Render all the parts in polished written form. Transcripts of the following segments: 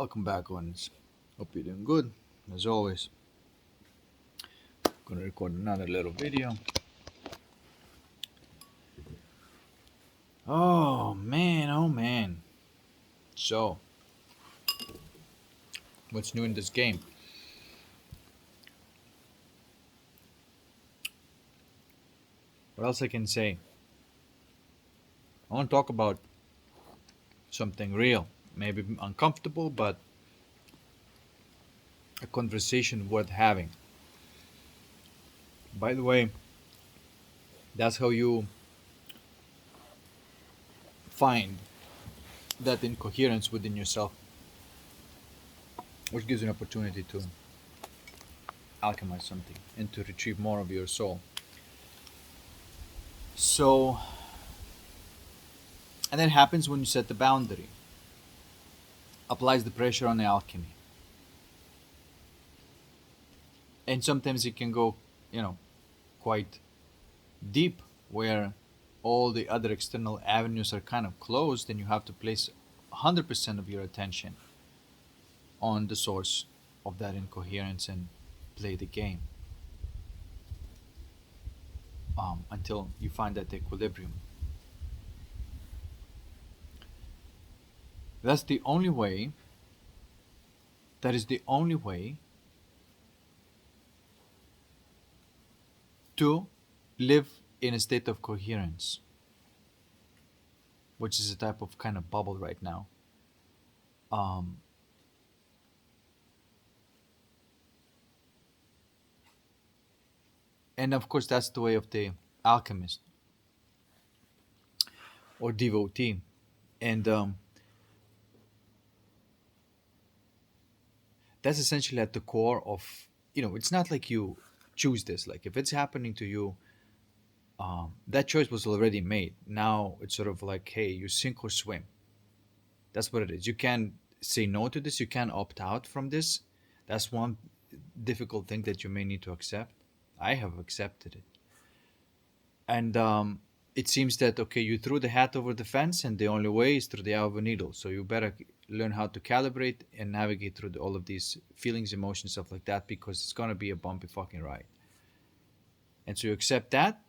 Welcome back, ones. Hope you're doing good. As always, gonna record another little video. Oh man, oh man. So, what's new in this game? What else I can say? I want to talk about something real, maybe uncomfortable, but a conversation worth having. By the way, that's how you find that incoherence within yourself, which gives you an opportunity to alchemize something and to retrieve more of your soul. So, and that happens when you set the boundary, applies the pressure on the alchemy. And sometimes it can go, you know, quite deep where all the other external avenues are kind of closed and you have to place 100% of your attention on the source of that incoherence and play the game until you find that equilibrium. That's the only way, that is the only way to live in a state of coherence, which is a type of kind of bubble right now. Um, and of course, that's the way of the alchemist or devotee. And that's essentially at the core of, it's not like you choose this. Like if it's happening to you, that choice was already made. Now it's sort of like, hey, you sink or swim. That's what it is. You can't say no to this. You can't opt out from this. That's one difficult thing that you may need to accept. I have accepted it. And it seems that, okay, you threw the hat over the fence and the only way is through the eye of a needle. So you better learn how to calibrate and navigate through all of these feelings, emotions, stuff like that, because it's going to be a bumpy fucking ride. And so you accept that.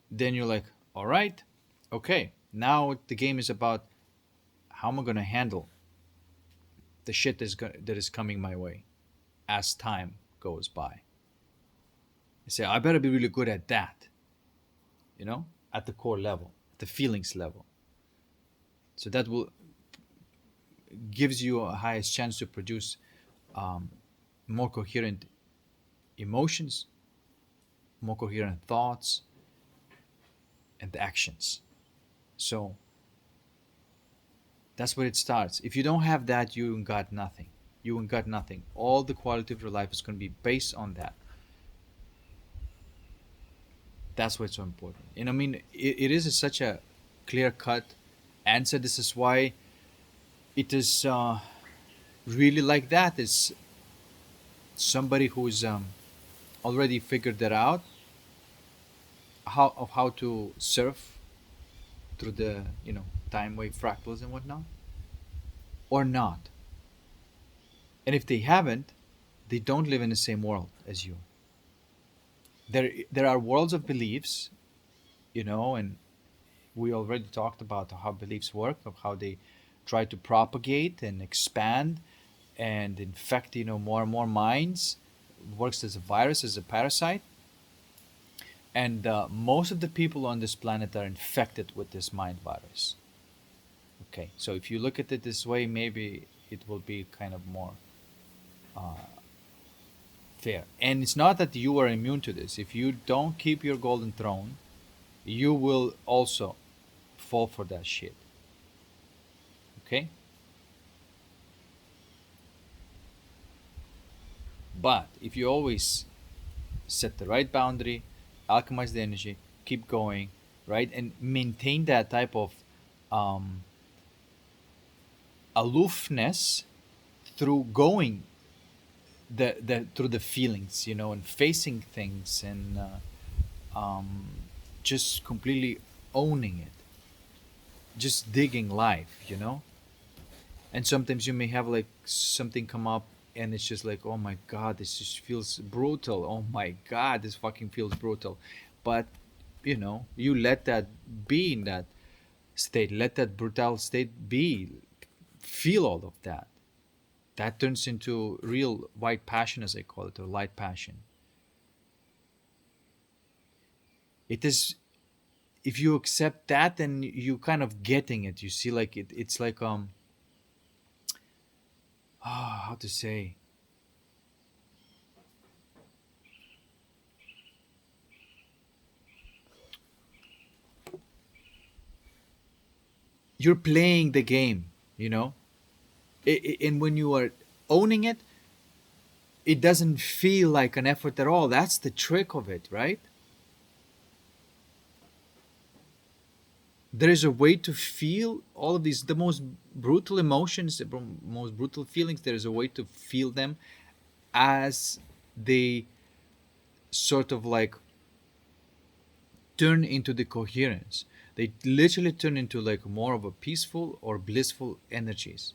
Then you're like, all right, okay, now the game is about how am I going to handle the shit that is coming my way as time goes by. I say, I better be really good at that, at the core level, at the feelings level. So that will gives you a highest chance to produce um, more coherent emotions, more coherent thoughts, and actions. So that's where it starts. If you don't have that, you got nothing. You got nothing. All the quality of your life is going to be based on that. That's why it's so important. And I mean, it is such a clear cut answer. This is why it is really like that. Is somebody who's already figured that out, how to surf through the time wave fractals and whatnot, or not. And if they haven't, they don't live in the same world as you. There are worlds of beliefs, and we already talked about how beliefs work, of how they try to propagate and expand and infect more and more minds. It works as a virus, as a parasite. And most of the people on this planet are infected with this mind virus. Okay, so if you look at it this way, maybe it will be kind of more fair. And it's not that you are immune to this. If you don't keep your golden throne, you will also fall for that shit. Okay? But if you always set the right boundary, alchemize the energy, keep going, right? And maintain that type of um, aloofness through going the through the feelings, and facing things and just completely owning it, just digging life, And sometimes you may have like something come up, and it's just like, oh my god, this just feels brutal. Oh my god, this fucking feels brutal. But you let that be in that state. Let that brutal state be. Feel all of that. That turns into real white passion, as I call it, or light passion. It is, if you accept that, then you kind of getting it. You see, like it's like how to say, you're playing the game, you know. And when you are owning it, it doesn't feel like an effort at all. That's the trick of it, right? There is a way to feel all of these, the most brutal emotions, the most brutal feelings. There is a way to feel them as they sort of like turn into the coherence. They literally turn into like more of a peaceful or blissful energies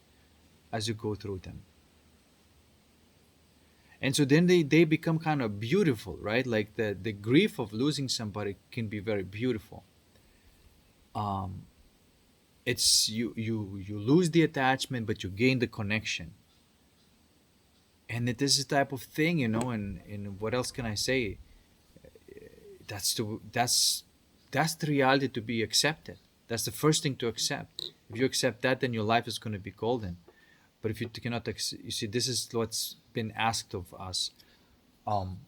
as you go through them. And so then they become kind of beautiful, right? Like the grief of losing somebody can be very beautiful. um it's you lose the attachment, but you gain the connection. And it is a type of thing, and what else can I say? That's the reality to be accepted. That's the first thing to accept. If you accept that, then your life is going to be golden. But if you cannot you see, this is what's been asked of us, um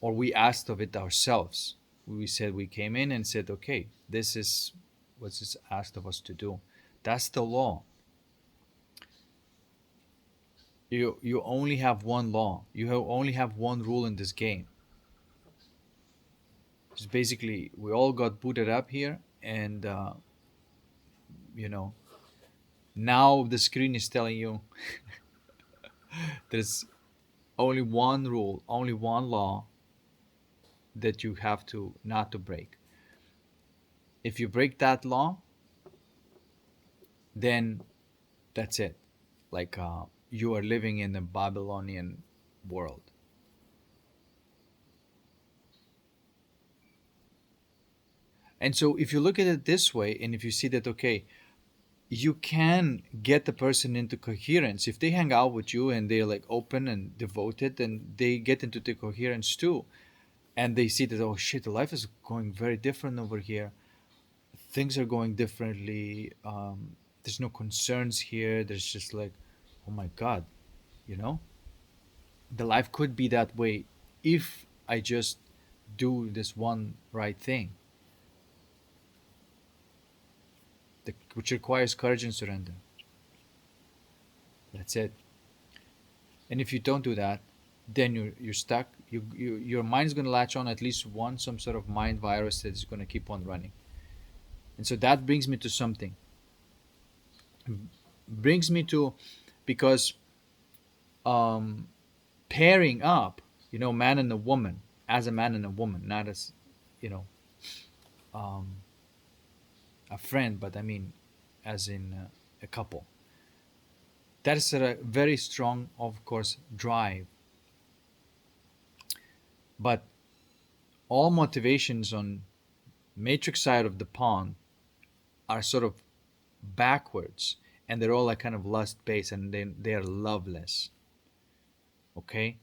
or we asked of it ourselves. We said, we came in and said, okay, this is what's asked of us to do. That's the law. You only have one law. Only have one rule in this game. It's basically, we all got booted up here, and you know now the screen is telling you there's only one rule, only one law that you have to not to break. If you break that law, then that's it. Like you are living in a Babylonian world. And so if you look at it this way, and if you see that, okay, you can get the person into coherence if they hang out with you and they're like open and devoted, and they get into the coherence too, and they see that, oh shit, the life is going very different over here. Things are going differently. There's no concerns here. There's just like, oh my god, you know, the life could be that way if I just do this one right thing, which requires courage and surrender. That's it. And if you don't do that, then you're stuck. Your mind's going to latch on at least one, some sort of mind virus that's going to keep on running. And so that brings me to something. Brings me to, because um, pairing up, man and a woman, as a man and a woman, not as, you know, um, a friend, but I mean, as in a couple. That is a very strong, of course, drive. But all motivations on matrix side of the pond are sort of backwards, and they're all like kind of lust based, and they are loveless. Okay,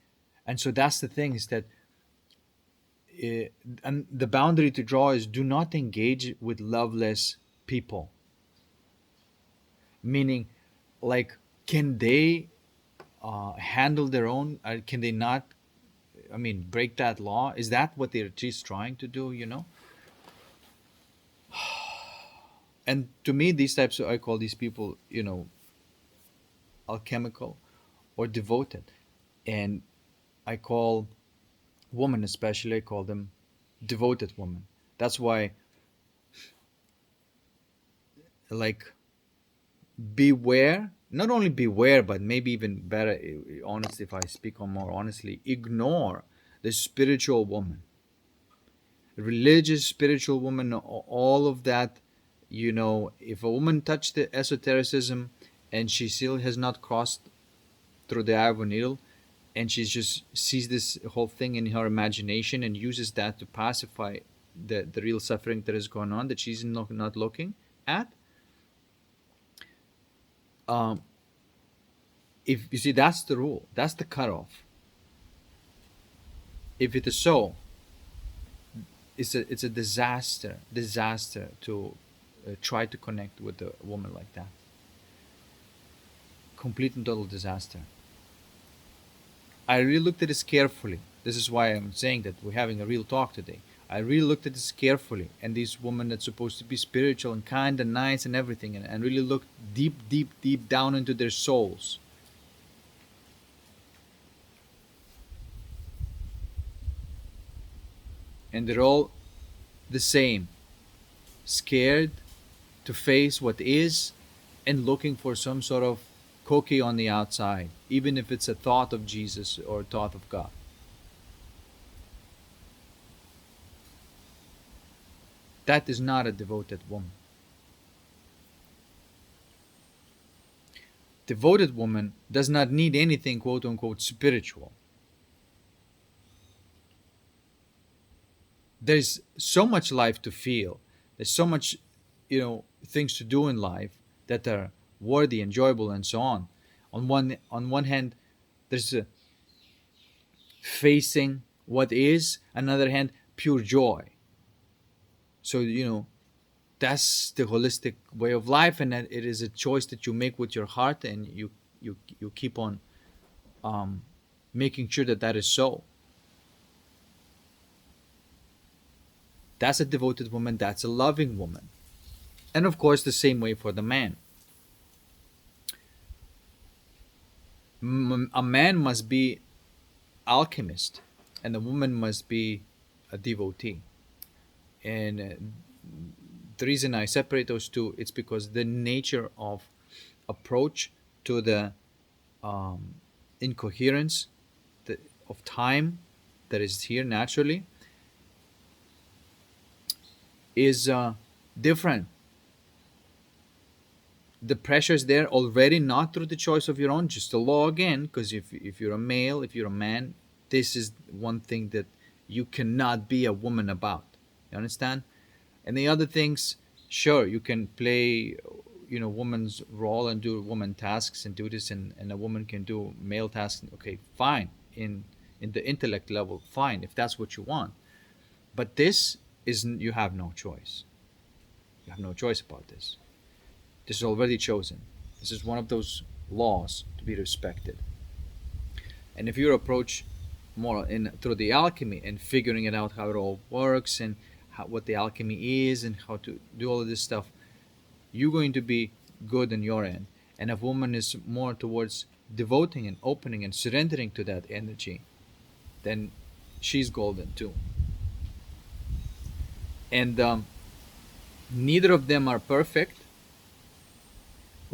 and so that's the thing, is that uh, and the boundary to draw is, do not engage with loveless people. Meaning, like, can they handle their own? Can they not? I mean, break that law? Is that what they're just trying to do? And to me, these types of, I call these people, alchemical or devoted. And I call women, especially, I call them devoted women. That's why, like, beware, not only beware, but maybe even better, honest, if I speak on more honestly, ignore the spiritual woman, religious spiritual woman, all of that. If a woman touched the esotericism and she still has not crossed through the eye of a needle, and she just sees this whole thing in her imagination and uses that to pacify the real suffering that is going on that she's not looking at. um, if you see, that's the rule, that's the cutoff. If it is so, it's a disaster to try to connect with a woman like that. Complete and total disaster. I really looked at this carefully. This is why I'm saying that we're having a real talk today. I really looked at this carefully, and these women that's supposed to be spiritual and kind and nice and everything, and really looked deep, deep, deep down into their souls. And they're all the same, scared to face what is and looking for some sort of cookie on the outside, even if it's a thought of Jesus or a thought of God. That is not a devoted woman. Devoted woman does not need anything quote unquote spiritual. There's so much life to feel. There's so much, things to do in life that are worthy, enjoyable, and so on. On one hand, there's a facing what is. Another hand, pure joy. So that's the holistic way of life, and that it is a choice that you make with your heart, and you keep on um, making sure that that is so. That's a devoted woman. That's a loving woman. And of course, the same way for the man. A man must be alchemist, and a woman must be a devotee. And the reason I separate those two, it's because the nature of approach to the um, incoherence of time that is here naturally is different. The pressure is there already, not through the choice of your own, just the law again, because if you're a male, if you're a man, this is one thing that you cannot be a woman about. You understand? And the other things, sure, you can play woman's role and do woman tasks and do this, and a woman can do male tasks. Okay, fine. In the intellect level, fine, if that's what you want. But this isn't. You have no choice. You have no choice about this. This is already chosen. This is one of those laws to be respected. And if you approach more in through the alchemy and figuring it out how it all works and what the alchemy is and how to do all of this stuff, you're going to be good on your end. And if woman is more towards devoting and opening and surrendering to that energy, then she's golden too. And neither of them are perfect,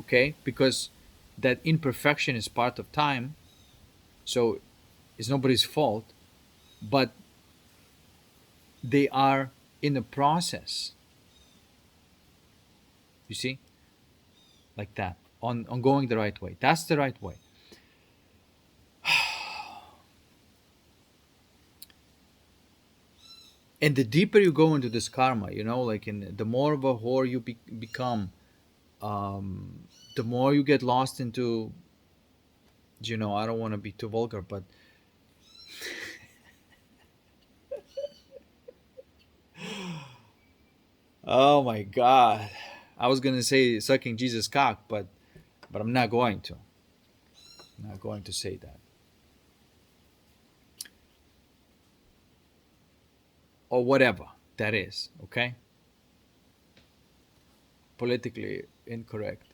okay? Because that imperfection is part of time, so it's nobody's fault, but they are in a process. You see, like that, on going the right way. That's the right way. And the deeper you go into this karma, like in the more of a whore you become, um, the more you get lost into, I don't want to be too vulgar, but oh my God, I was gonna say sucking Jesus cock, but I'm not going to. I'm not going to say that. Or whatever that is, okay? Politically incorrect.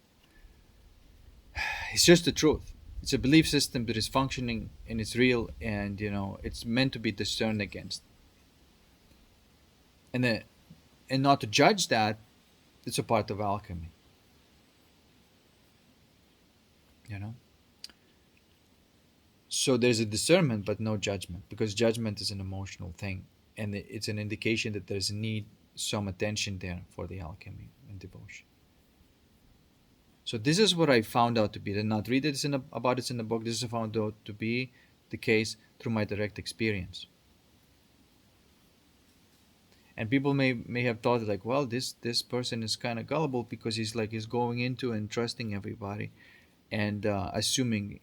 It's just the truth. It's a belief system that is functioning and it's real, and it's meant to be discerned against. And and not to judge that, it's a part of alchemy. You know. So there's a discernment, but no judgment, because judgment is an emotional thing, and it's an indication that there's a need some attention there for the alchemy and devotion. So this is what I found out to be. Did not read it about it in the book. This is found out to be the case through my direct experience. And people may have thought like, well, this person is kind of gullible because he's going into and trusting everybody and assuming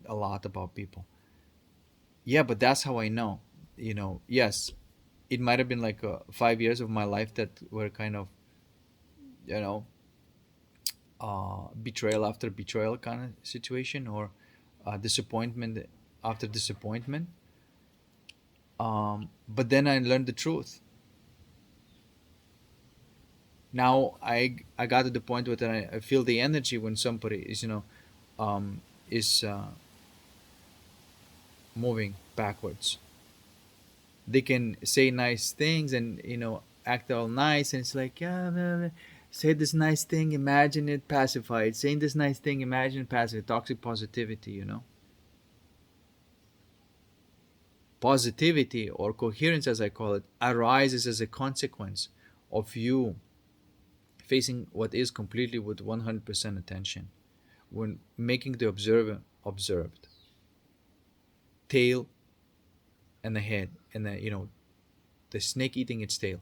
a lot about people. Yeah, but that's how I know. Yes, it might have been like 5 years of my life that were kind of, you know, betrayal after betrayal kind of situation, or disappointment after disappointment. But then I learned the truth. Now I got to the point where I feel the energy when somebody is, is moving backwards. They can say nice things and act all nice, and it's like, yeah, blah, blah. Say this nice thing, imagine it, pacify it. Saying this nice thing, imagine it, pacify it. Toxic positivity. Positivity, or coherence as I call it, arises as a consequence of you facing what is completely with 100% attention, when making the observer observed, tail and the head, and the snake eating its tail.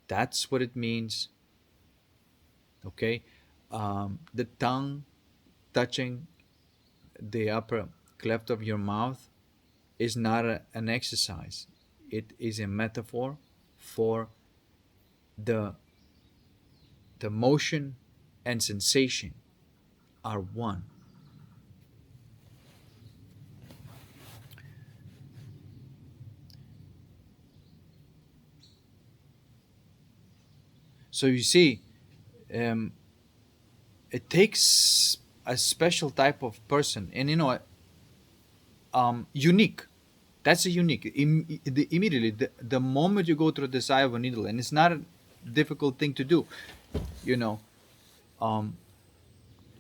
That's what it means. Okay. The tongue touching the upper cleft of your mouth is not an exercise. It is a metaphor for the the motion and sensation are one. So you see, um, it takes a special type of person, and unique. That's a unique. Immediately, the moment you go through the eye of a needle, and it's not a difficult thing to do, you know, um,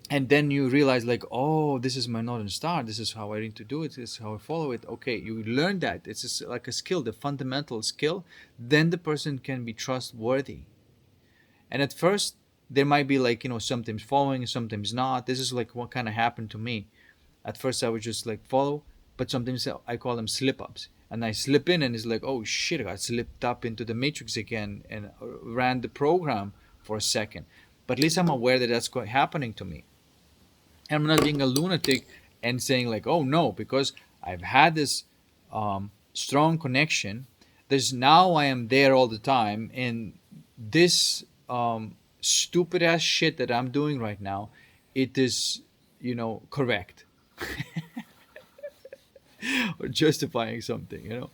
and then you realize like, oh, this is my northern star. This is how I need to do it. This is how I follow it. Okay, you learn that. It's just like a skill, the fundamental skill. Then the person can be trustworthy. And at first, there might be like, sometimes following, sometimes not. This is like what kind of happened to me. At first, I would just like follow, but sometimes I call them slip ups. And I slip in, and it's like, oh shit, I got slipped up into the matrix again and ran the program for a second. But at least I'm aware that that's happening to me. And I'm not being a lunatic and saying like, oh no, because I've had this strong connection. There's now I am there all the time, and this stupid ass shit that I'm doing right now, it is correct or justifying something.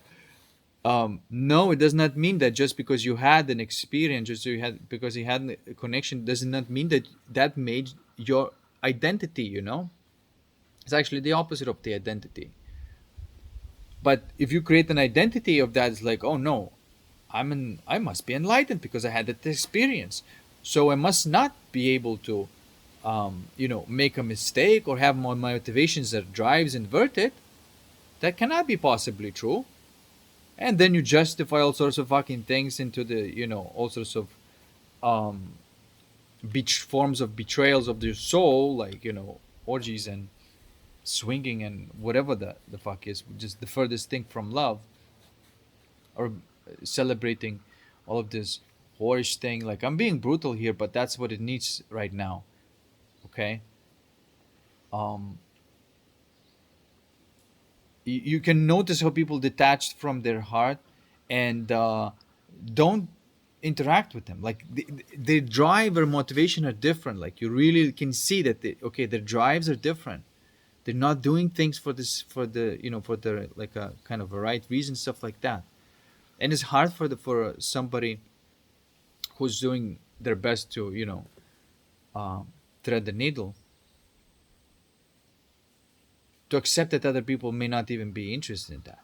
No, it does not mean that just because you had an experience, just because you had a connection, does not mean that that made your identity. It's actually the opposite of the identity. But if you create an identity of that, it's like, oh no, I must be enlightened because I had that experience, so I must not be able to, make a mistake or have more motivations that drives inverted. That cannot be possibly true. And then you justify all sorts of fucking things into all sorts of um, forms of betrayals of the soul, like orgies and swinging and whatever the fuck is, just the furthest thing from love, or celebrating all of this whorish thing. Like, I'm being brutal here, but that's what it needs right now. Okay. um you can notice how people detached from their heart and don't interact with them. Like, their drive or motivation are different. Like, you really can see that their drives are different. They're not doing things for this, for the for the, like, a kind of a right reason, stuff like that. And it's hard for somebody who's doing their best to um, thread the needle, to accept that other people may not even be interested in that.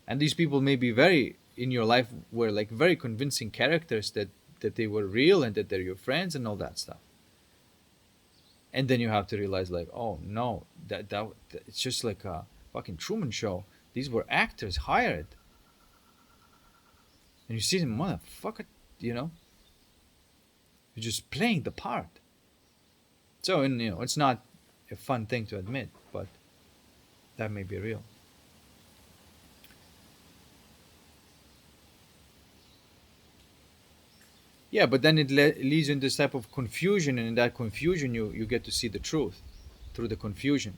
And these people may be very in your life, were like very convincing characters that they were real and that they're your friends and all that stuff. And then you have to realize like, oh no, that it's just like a fucking Truman Show. These were actors hired, and you see them, motherfucker, you know, you're just playing the part. So, and it's not a fun thing to admit, but that may be real. Yeah, but then it leads into this type of confusion, and in that confusion, you get to see the truth through the confusion.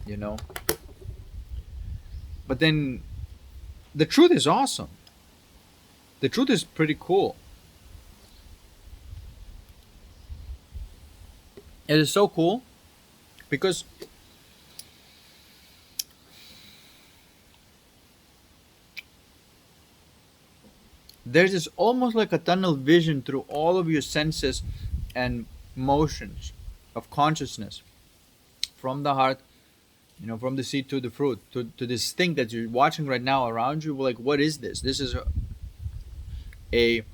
You know, but then the truth is awesome. The truth is pretty cool. It is so cool because there's this almost like a tunnel vision through all of your senses and motions of consciousness from the heart, from the seed to the fruit, to this thing that you're watching right now around you. Like, what is this? This is a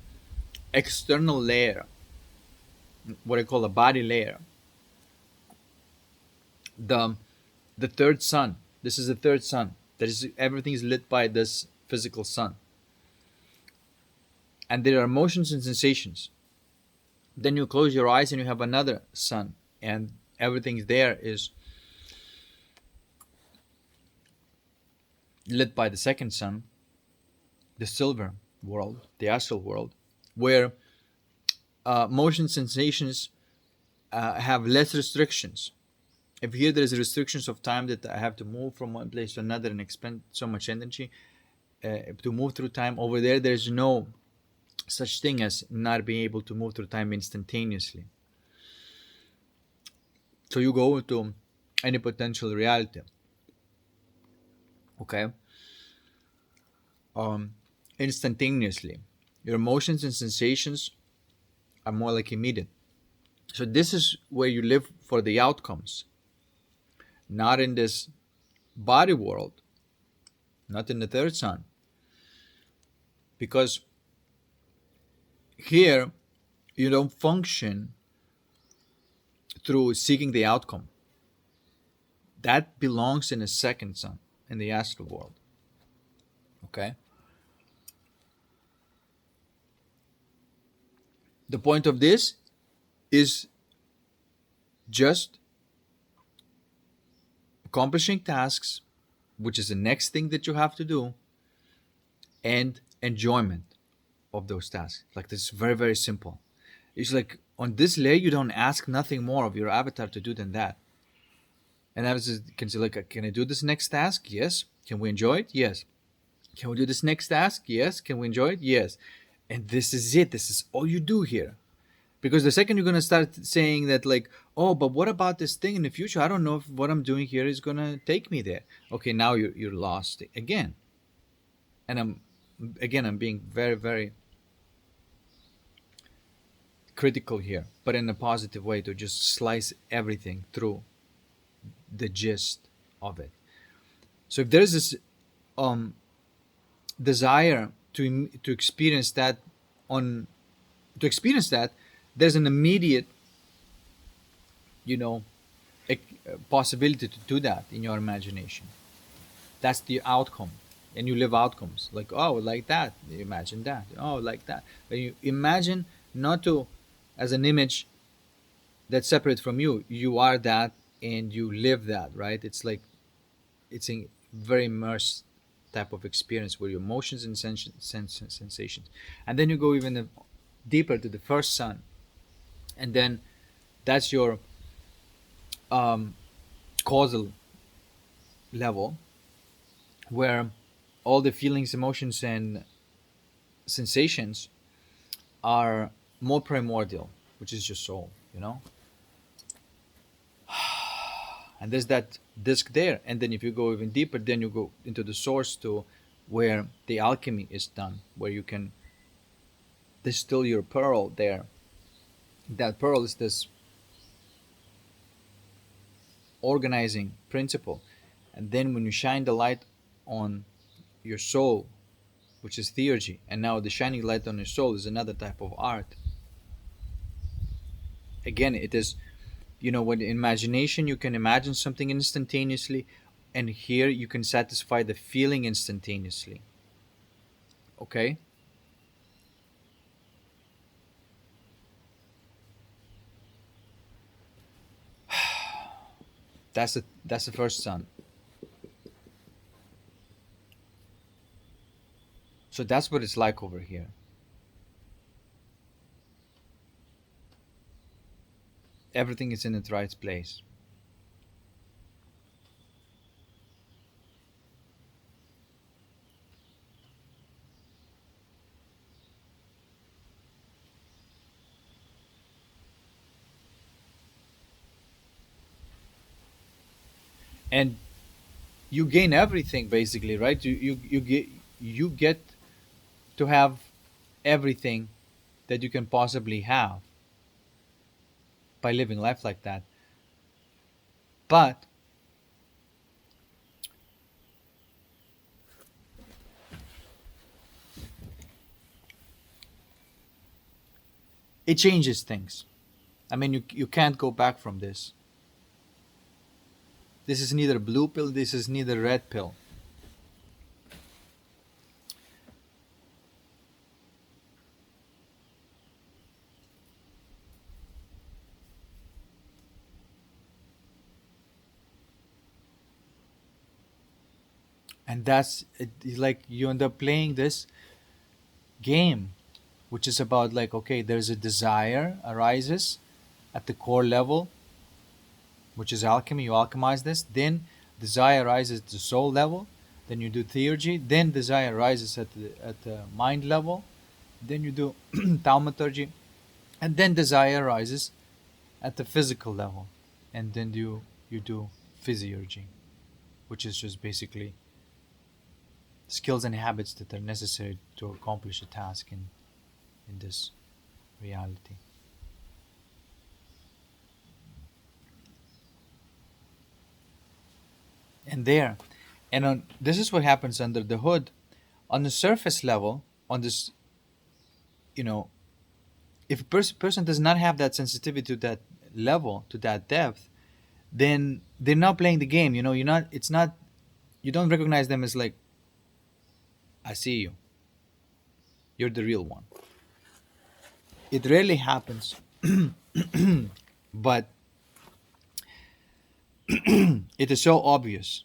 external layer, what I call a body layer. The the third sun. This is the third sun. That is, everything is lit by this physical sun, and there are emotions and sensations. Then you close your eyes and you have another sun, and everything there is lit by the second sun, the silver world, the astral world, where motion sensations have less restrictions. If here there's restrictions of time that I have to move from one place to another and expend so much energy to move through time, over there's no such thing as not being able to move through time instantaneously. So you go into any potential reality, okay, um, instantaneously. Your emotions and sensations are more like immediate. So this is where you live for the outcomes, not in this body world, not in the third sun, because here you don't function through seeking the outcome. That belongs in a second sun, in the astral world. Okay. The point of this is just accomplishing tasks, which is the next thing that you have to do, and enjoyment of those tasks. Like, this is very, very simple. It's like on this layer, you don't ask nothing more of your avatar to do than that. And I was just can say like, can I do this next task? Yes. Can we enjoy it? Yes. Can we do this next task? Yes. Can we enjoy it? Yes. And this is it. This is all you do here. Because the second you're gonna start saying that, like, oh, but what about this thing in the future? I don't know if what I'm doing here is gonna take me there. Okay, now you're lost again. And I'm being very, very critical here, but in a positive way, to just slice everything through the gist of it. So if there's this um desire to experience that on to experience that, there's an immediate, you know possibility to do that in your imagination. That's the outcome. And you live outcomes like, oh, like that, you imagine that, oh, like that. But you imagine not to as an image that's separate from you. You are that, and you live that, right? It's like it's a very immersed type of experience where your emotions and sensations, and then you go even deeper to the first sun, and then that's your um, causal level, where all the feelings, emotions, and sensations are more primordial, which is your soul, and there's that disc there. And then if you go even deeper, then you go into the source, to where the alchemy is done, where you can distill your pearl there. That pearl is this organizing principle. And then when you shine the light on your soul, which is theurgy, and now the shining light on your soul is another type of art. Again, it is, when in imagination you can imagine something instantaneously, and here you can satisfy the feeling instantaneously. Okay. That's the first sun. So that's what it's like over here. Everything is in its right place. And you gain everything basically, right? You get to have everything that you can possibly have by living life like that. But it changes things. I mean, you can't go back from this. This is neither blue pill, this is neither red pill. And that's it, like you end up playing this game, which is about like, okay, there's a desire arises at the core level, which is alchemy. You alchemize this, then desire rises at the soul level, then you do theurgy, then desire rises at the mind level, then you do thaumaturgy, and then desire rises at the physical level, and then you do physiurgy, which is just basically skills and habits that are necessary to accomplish a task in this reality. And there, and this is what happens under the hood. On the surface level, on this, you know, if a person does not have that sensitivity to that level, to that depth, then they're not playing the game. You're not. It's not. You don't recognize them as like, I see you. You're the real one. It rarely happens, but it is so obvious.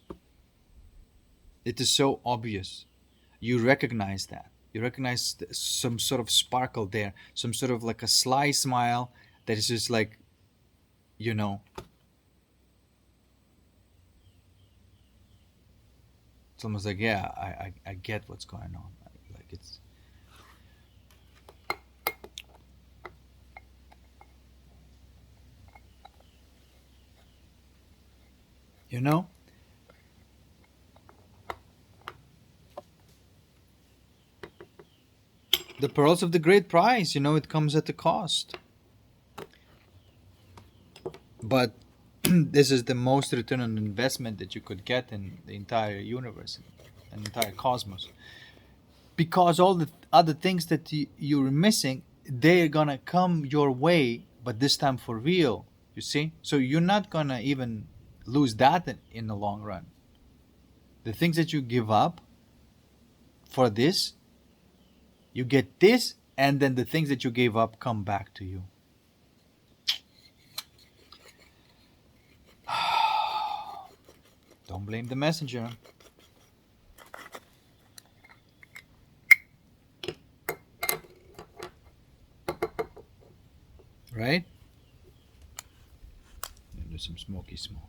It is so obvious. You recognize that. You recognize some sort of sparkle there, some sort of like a sly smile that is just like, you know, it's almost like, yeah, I get what's going on. Like it's, you know, the pearls of the great price, it comes at a cost. But this is the most return on investment that you could get in the entire universe, an entire cosmos. Because all the other things that you're missing, they're gonna come your way, but this time for real. You see, so you're not gonna even lose that in the long run. The things that you give up for this, you get this, and then the things that you gave up come back to you. Don't blame the messenger. Right? Do some smoky smoke.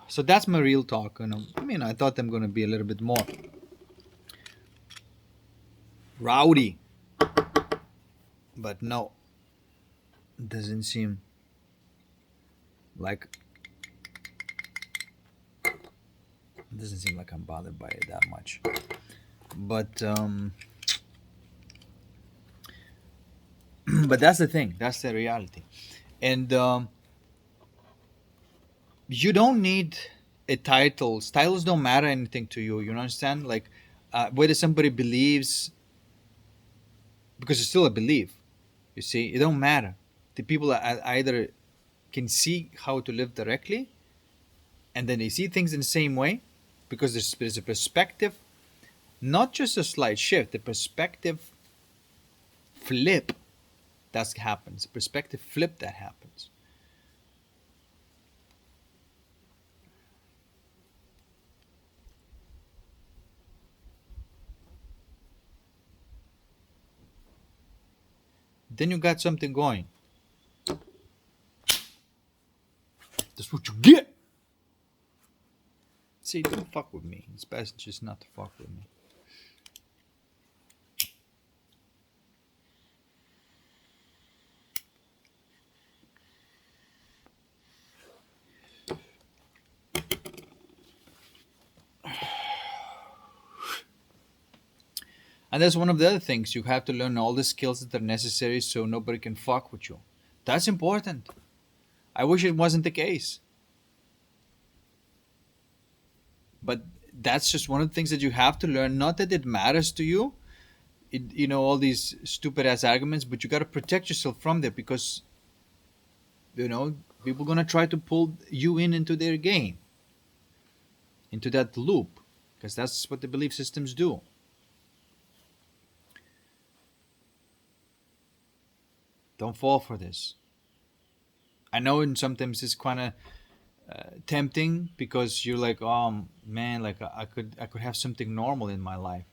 So that's my real talk. I mean, I thought I'm gonna be a little bit more rowdy, but no, doesn't seem like I'm bothered by it that much. But but that's the thing. That's the reality, and you don't need a title. Titles don't matter anything to you. You understand? Like whether somebody believes, because it's still a belief. You see, it don't matter. The people either can see how to live directly, and then they see things in the same way, because there's a perspective, not just a slight shift, the perspective flip that happens, perspective flip that happens. Then you got something going. That's what you get. See, don't fuck with me. It's best just not to fuck with me. And that's one of the other things. You have to learn all the skills that are necessary so nobody can fuck with you. That's important. I wish it wasn't the case. But that's just one of the things that you have to learn. Not that it matters to you, all these stupid ass arguments, but you got to protect yourself from that, because, people going to try to pull you into their game, into that loop, because that's what the belief systems do. Don't fall for this. I know, and sometimes it's kind of tempting, because you're like, oh man, like I could have something normal in my life,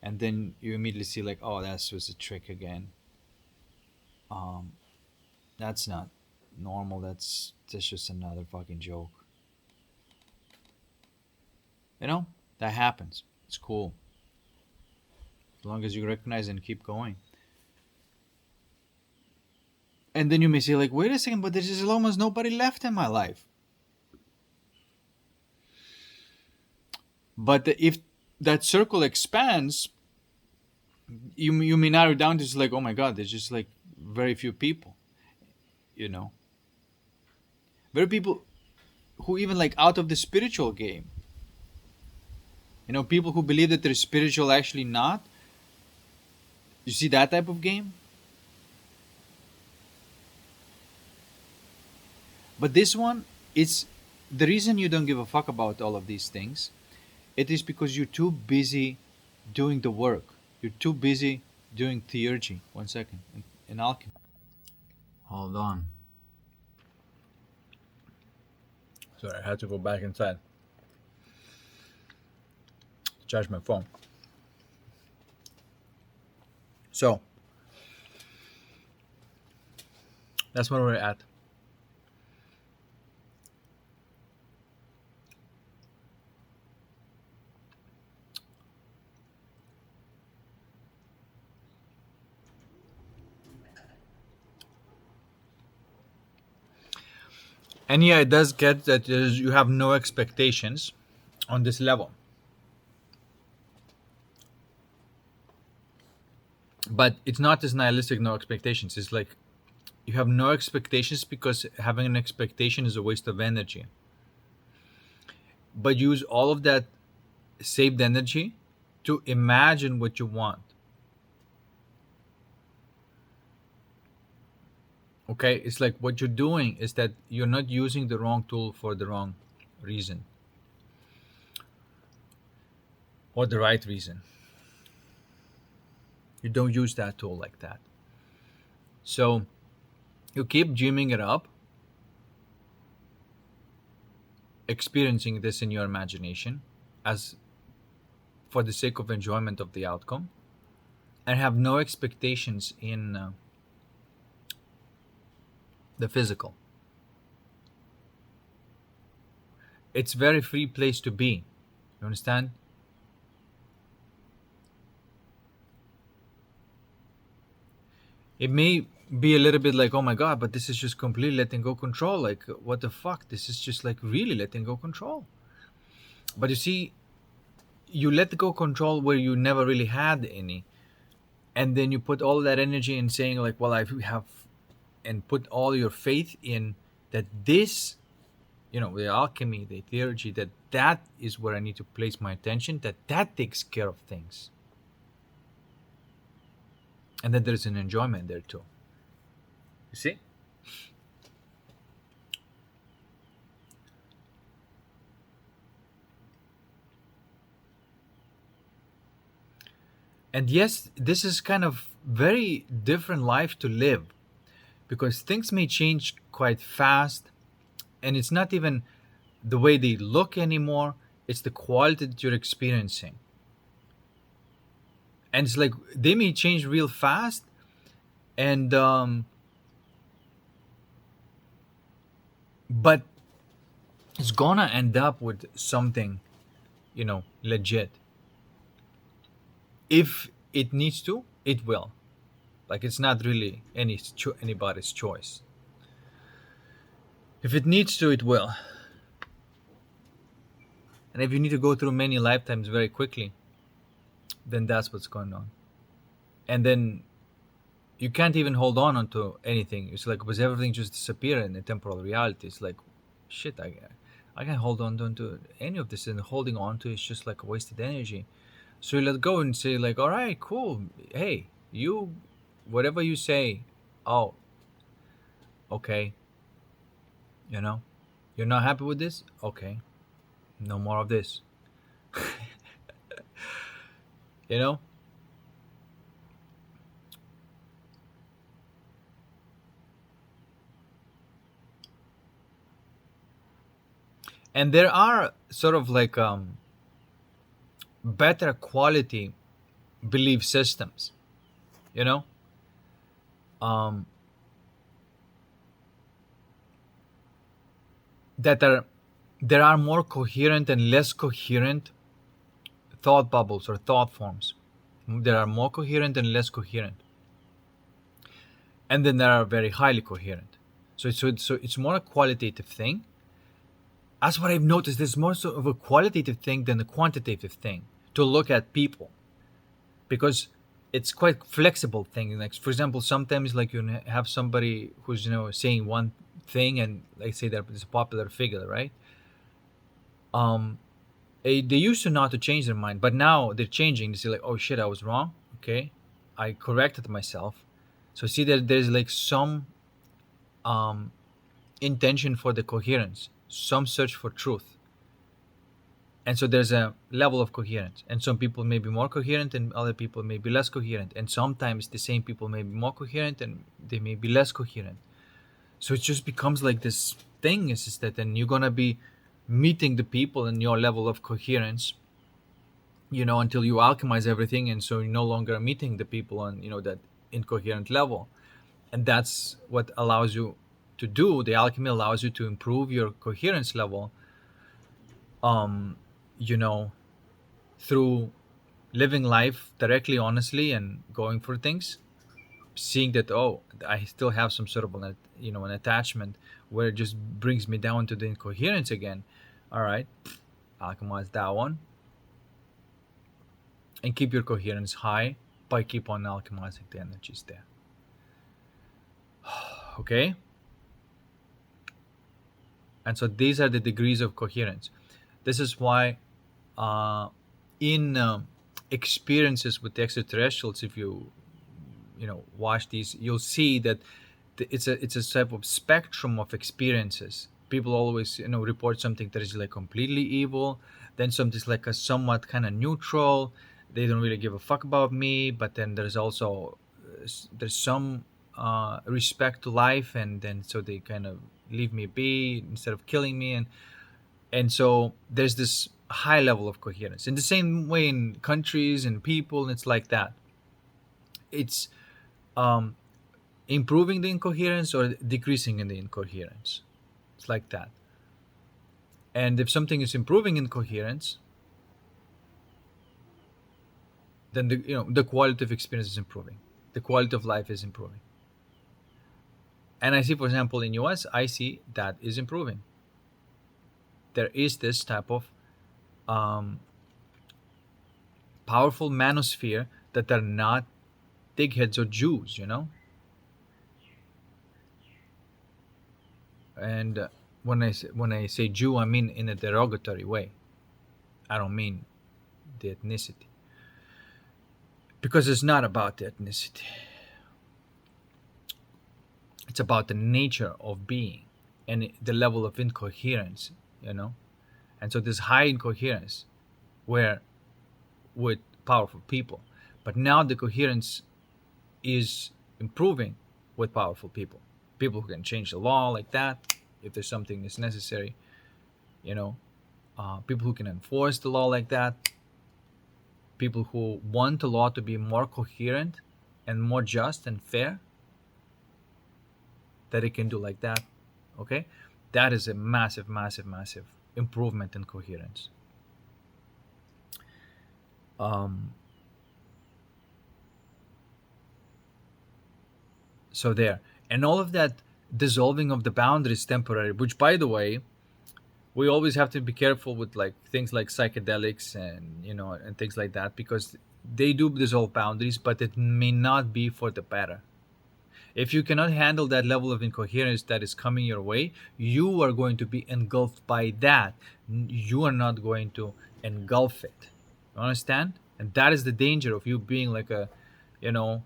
and then you immediately see like, oh, that was a trick again. That's not normal. That's just another fucking joke. That happens. It's cool, as long as you recognize and keep going. And then you may say like, wait a second, but there's just almost nobody left in my life. But if that circle expands, you may narrow down to just like, oh my god, there's just like very few people. Very people who even like out of the spiritual game. People who believe that they're spiritual, actually not. You see that type of game? But this one, it's the reason you don't give a fuck about all of these things. It is because you're too busy doing the work. You're too busy doing theurgy. 1 second. In alchemy. Hold on. Sorry, I had to go back inside to charge my phone. So, that's where we're at. And yeah, it does get that you have no expectations on this level. But it's not as nihilistic, no expectations. It's like you have no expectations, because having an expectation is a waste of energy. But use all of that saved energy to imagine what you want. Okay, it's like what you're doing is that you're not using the wrong tool for the wrong reason, or the right reason. You don't use that tool like that. So you keep dreaming it up, experiencing this in your imagination as for the sake of enjoyment of the outcome, and have no expectations in the physical. It's very free place to be. You understand? It may be a little bit like, oh my god, but this is just completely letting go control. Like, what the fuck? This is just like really letting go control. But you see, you let go control where you never really had any, and then you put all that energy in saying like, well, I have, and put all your faith in that this, the alchemy, the theurgy, that is where I need to place my attention, that takes care of things. And then there's an enjoyment there too. You see? And yes, this is kind of very different life to live, because things may change quite fast, and it's not even the way they look anymore, it's the quality that you're experiencing. And it's like they may change real fast, and but it's gonna end up with something, legit. If it needs to, it will. Like, it's not really anybody's choice. If it needs to, it will. And if you need to go through many lifetimes very quickly, then that's what's going on. And then you can't even hold on onto anything. It's like, because everything just disappear in the temporal reality. It's like, shit, I can't hold on to any of this, and holding on to it's just like a wasted energy. So you let go and say like, all right, cool. Hey, you, whatever you say, oh, okay, you know, you're not happy with this? Okay, no more of this. you know? And there are sort of like better quality belief systems, you know? Um, that are there are more coherent and less coherent thought bubbles or thought forms. There are more coherent and less coherent, and then there are very highly coherent. So it's more a qualitative thing. That's what I've noticed. There's more so of a qualitative thing than a quantitative thing to look at people, because it's quite flexible thing. Like, for example, sometimes like you have somebody who's saying one thing, and like say that it's a popular figure, right? Um, they used to not to change their mind, but now they're changing. They say like, oh shit, I was wrong. Okay, I corrected myself. So see that there's like some um, intention for the coherence, some search for truth, and so there's a level of coherence. And some people may be more coherent, and other people may be less coherent. And sometimes the same people may be more coherent, and they may be less coherent. So it just becomes like this thing. Is just that then you're gonna be meeting the people in your level of coherence, until you alchemize everything, and so you're no longer meeting the people on that incoherent level. And that's what allows you to do the alchemy, allows you to improve your coherence level, um you know through living life directly, honestly, and going for things, seeing that, oh, I still have some sort of an attachment where it just brings me down to the incoherence again. All right, alchemize that one and keep your coherence high by keep on alchemizing the energies there. Okay, and so these are the degrees of coherence. This is why in experiences with the extraterrestrials, if you watch these, you'll see that it's a type of spectrum of experiences. People always report something that is like completely evil, then something's like a somewhat kind of neutral. They don't really give a fuck about me, but then there's also there's some respect to life, and then so they kind of leave me be instead of killing me. And so there's this high level of coherence. In the same way in countries and people, it's like that. It's um, improving the incoherence or decreasing in the incoherence. It's like that. And if something is improving in coherence, then the quality of experience is improving. The quality of life is improving. And I see, for example, in US, I see that is improving. There is this type of um, powerful manosphere that are not dickheads or Jews. And when I say Jew, I mean in a derogatory way. I don't mean the ethnicity, because it's not about the ethnicity. It's about the nature of being and the level of incoherence. And so this high incoherence, where with powerful people, But now the coherence is improving with powerful people, people who can change the law like that if there's something is necessary, you know, people who can enforce the law like that, people who want the law to be more coherent and more just and fair, that it can do like that. Okay, that is a massive, massive, massive improvement in coherence. um, so there, and all of that dissolving of the boundaries temporary, which by the way, we always have to be careful with like things like psychedelics and and things like that, because they do dissolve boundaries, but it may not be for the better. If you cannot handle that level of incoherence that is coming your way, you are going to be engulfed by that. You are not going to engulf it. You understand? And that is the danger of you being like a, you know,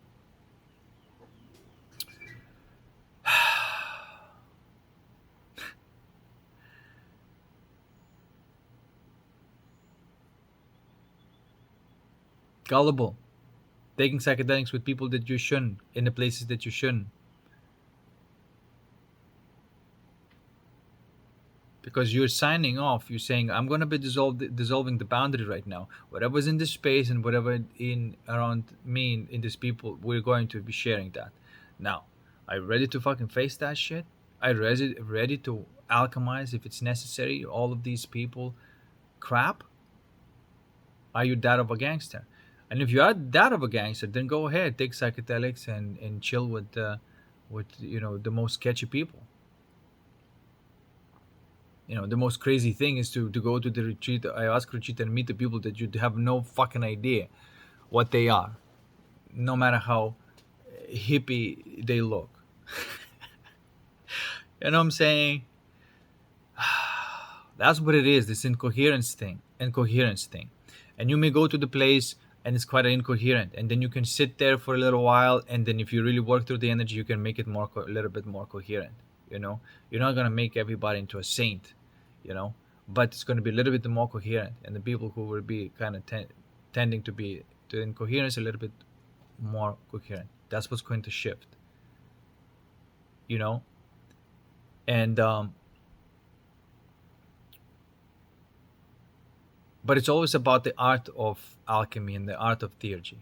gullible, taking psychedelics with people that you shouldn't, in the places that you shouldn't, because you're signing off. You're saying, I'm going to be dissolving the boundary right now. Whatever's in this space and whatever in around me, in this people, we're going to be sharing that. Now, are you ready to fucking face that shit? Are you ready to alchemize, if it's necessary, all of these people crap? Are you that of a gangster? And if you are that of a gangster, then go ahead, take psychedelics and chill with the most sketchy people. The most crazy thing is to go to the retreat, ayahuasca retreat, and meet the people that you have no fucking idea what they are, no matter how hippie they look. You know what I'm saying? That's what it is. This incoherence thing, and you may go to the place and it's quite incoherent, and then you can sit there for a little while, and then if you really work through the energy, you can make it a little bit more coherent. You're not gonna make everybody into a saint, but it's gonna be a little bit more coherent, and the people who will be kind of tending to be to incoherence a little bit more coherent. That's what's going to shift, you know, and but it's always about the art of alchemy and the art of theurgy.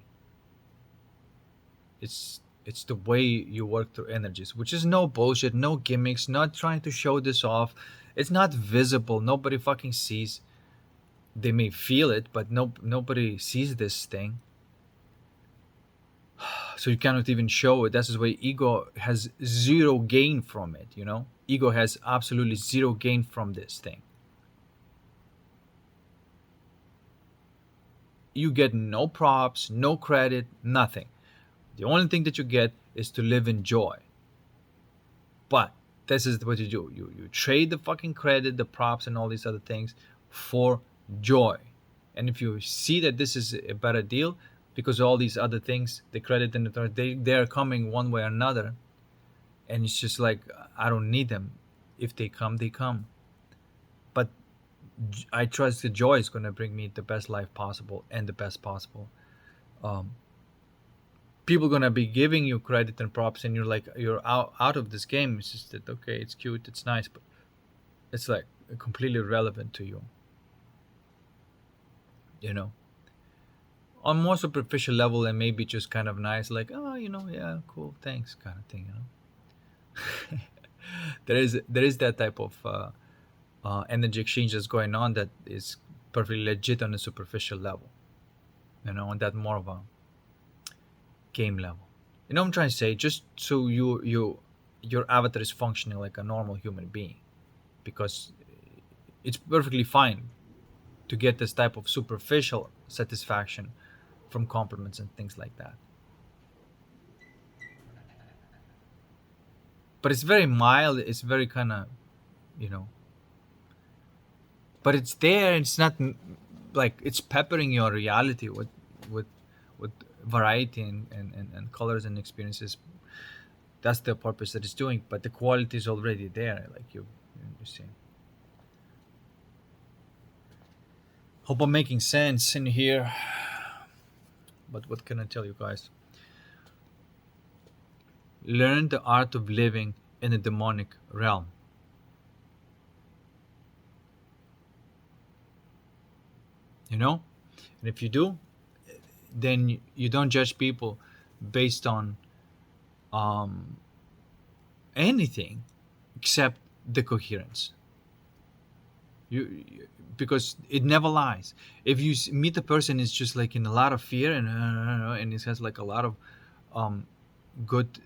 It's the way you work through energies, which is no bullshit, no gimmicks, not trying to show this off. It's not visible. Nobody fucking sees. They may feel it, but nobody sees this thing. So you cannot even show it. That's why ego has zero gain from it. Ego has absolutely zero gain from this thing. You get no props, no credit, nothing. The only thing that you get is to live in joy. But this is what you do. You trade the fucking credit, the props, and all these other things for joy. And if you see that this is a better deal, because all these other things, the credit and the they're coming one way or another, and it's just like, I don't need them. If they come, they come. But I trust the joy is going to bring me the best life possible and the best possible. Um, People gonna be giving you credit and props, and you're out of this game. It's just that, okay, it's cute, it's nice, but it's like completely irrelevant to you. You know, on more superficial level, and maybe just kind of nice, like, oh, yeah, cool, thanks, kind of thing. There is that type of energy exchange that's going on that is perfectly legit on a superficial level. On that more of a game level. You know what I'm trying to say? Just so your avatar is functioning like a normal human being, because it's perfectly fine to get this type of superficial satisfaction from compliments and things like that. But it's very mild. It's very kind of, you know, but it's there. It's not like it's peppering your reality with with variety and colors and experiences. That's the purpose that it's doing. But the quality is already there. Like you see. Hope I'm making sense in here. But what can I tell you guys? Learn the art of living in a demonic realm. You know? And if you do, then you don't judge people based on um, anything except the coherence. Because it never lies. If you meet a person, it's just like in a lot of fear and it has like a lot of um, good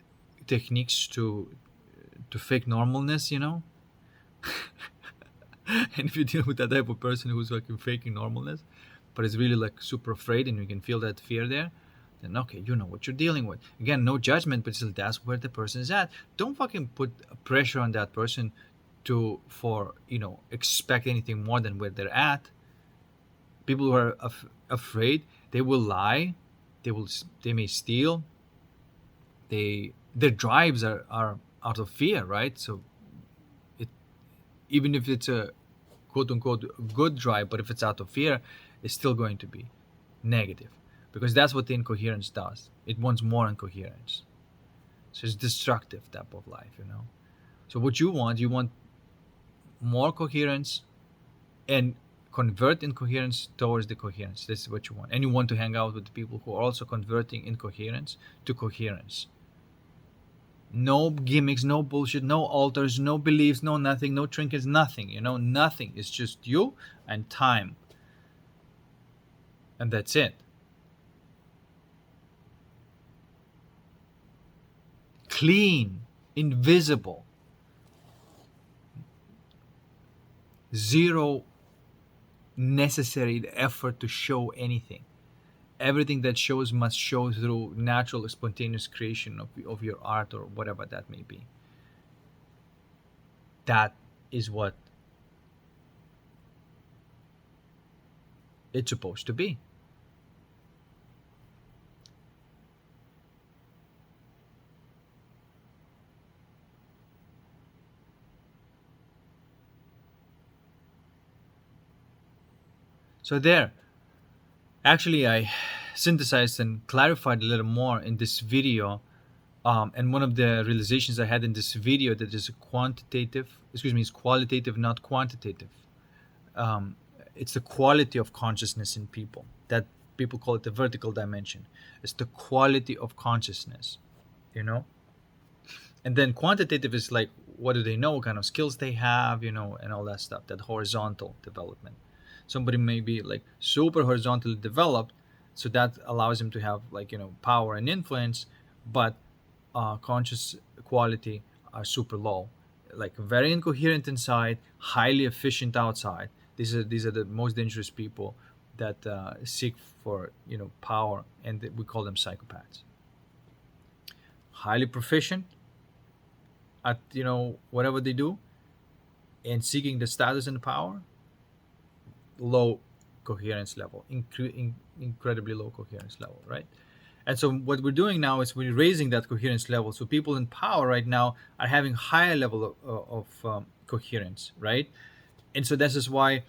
techniques to fake normalness, you know. And if you deal with that type of person who's like faking normalness, but is really like super afraid, and you can feel that fear there, then okay, you know what you're dealing with. Again, no judgment, but still that's where the person is at. Don't fucking put pressure on that person to for expect anything more than where they're at. People who are afraid, they will lie, they may steal, their drives are out of fear, right? So it, even if it's a quote unquote good drive, but if it's out of fear, it's still going to be negative, because that's what the incoherence does. It wants more incoherence. So it's destructive type of life. So what you want more coherence, and convert incoherence towards the coherence. This is what you want. And you want to hang out with the people who are also converting incoherence to coherence. No gimmicks, no bullshit, no altars, no beliefs, no nothing, no trinkets, nothing, nothing. It's just you and time. And that's it. Clean, invisible. Zero necessary effort to show anything. Everything that shows must show through natural, spontaneous creation of your art or whatever that may be. That is what it's supposed to be. So there, actually, I synthesized and clarified a little more in this video. And one of the realizations I had in this video, that is is qualitative, not quantitative. Um, it's the quality of consciousness in people. That people call it the vertical dimension. It's the quality of consciousness, you know. And then quantitative is like, what do they know, what kind of skills they have, and all that stuff. That horizontal development. Somebody may be like super horizontally developed, so that allows him to have like power and influence, but conscious quality are super low, like very incoherent inside, highly efficient outside. These are the most dangerous people that seek for power, and we call them psychopaths. Highly proficient at whatever they do, and seeking the status and the power, low coherence level, incredibly low coherence level, right? And so what we're doing now is we're raising that coherence level. So people in power right now are having higher level of coherence, right? And so this is why,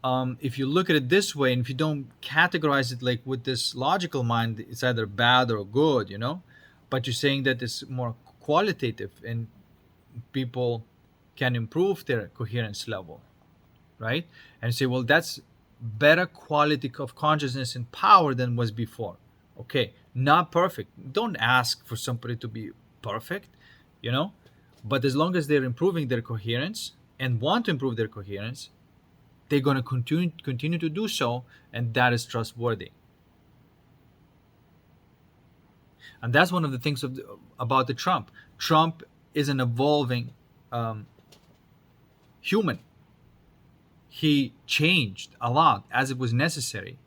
if you look at it this way, and if you don't categorize it like with this logical mind, it's either bad or good, but you're saying that it's more qualitative, and people can improve their coherence level, right? And say, well, that's better quality of consciousness and power than was before. Okay, not perfect. Don't ask for somebody to be perfect, but as long as they're improving their coherence and want to improve their coherence, they're going to continue to do so, and that is trustworthy. And that's one of the things about the Trump. Trump is an evolving human. He changed a lot as it was necessary.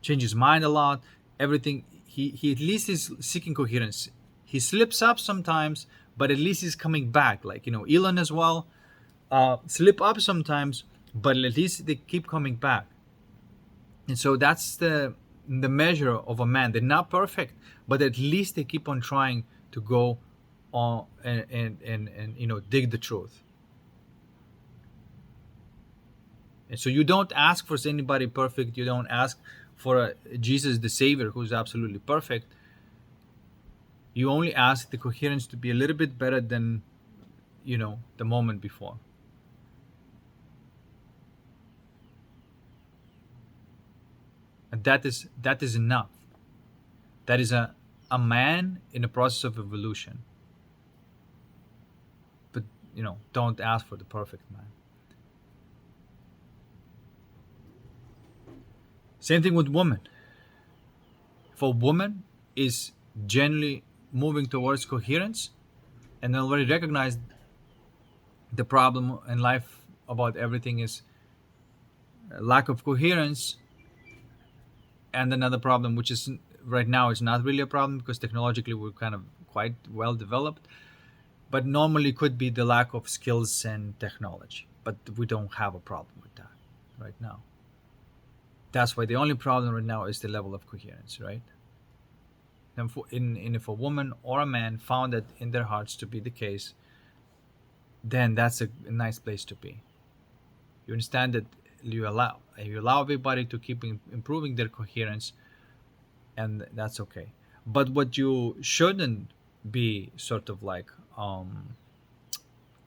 Changed his mind a lot. Everything. He at least is seeking coherence. He slips up sometimes, but at least he's coming back. Like Elon as well, slip up sometimes, but at least they keep coming back. And so that's the measure of a man. They're not perfect, but at least they keep on trying to go on and dig the truth. And so you don't ask for anybody perfect. You don't ask For Jesus, the Savior, who's absolutely perfect, you only ask the coherence to be a little bit better than the moment before. And that is enough. That is a man in the process of evolution. But don't ask for the perfect man. Same thing with women. If a woman is generally moving towards coherence and already recognized the problem in life about everything is lack of coherence, and another problem which is right now is not really a problem because technologically we're kind of quite well developed, but normally could be the lack of skills and technology, but we don't have a problem with that right now. That's why the only problem right now is the level of coherence, right? And if a woman or a man found that in their hearts to be the case, then that's a nice place to be. You understand that you allow everybody to keep improving their coherence, and that's okay. But what you shouldn't be sort of like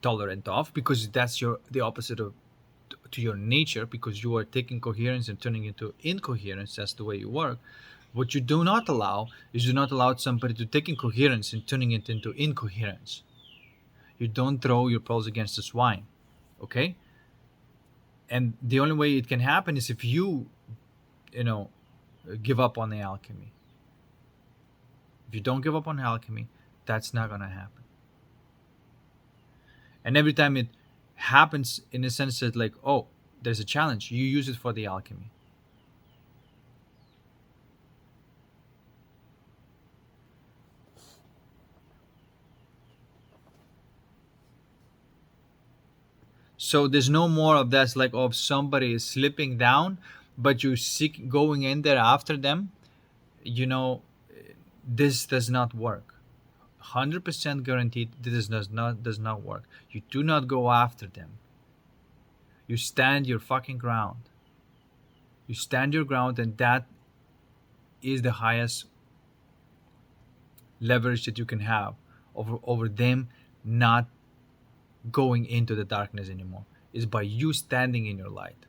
tolerant of, because that's the opposite of to your nature, because you are taking coherence and turning it into incoherence. That's the way you work. What you do not allow is you not allow somebody to take incoherence and turning it into incoherence. You don't throw your pearls against the swine, okay? And the only way it can happen is if you know give up on the alchemy. If you don't give up on alchemy, that's not going to happen. And every time it happens, in a sense that, like, oh, there's a challenge, you use it for the alchemy. So there's no more of that, like, oh, if somebody is slipping down, but you seek going in there after them. You know, this does not work. 100% guaranteed, this does not work. You do not go after them. You stand your fucking ground. You stand your ground, and that is the highest leverage that you can have over them not going into the darkness anymore, is by you standing in your light.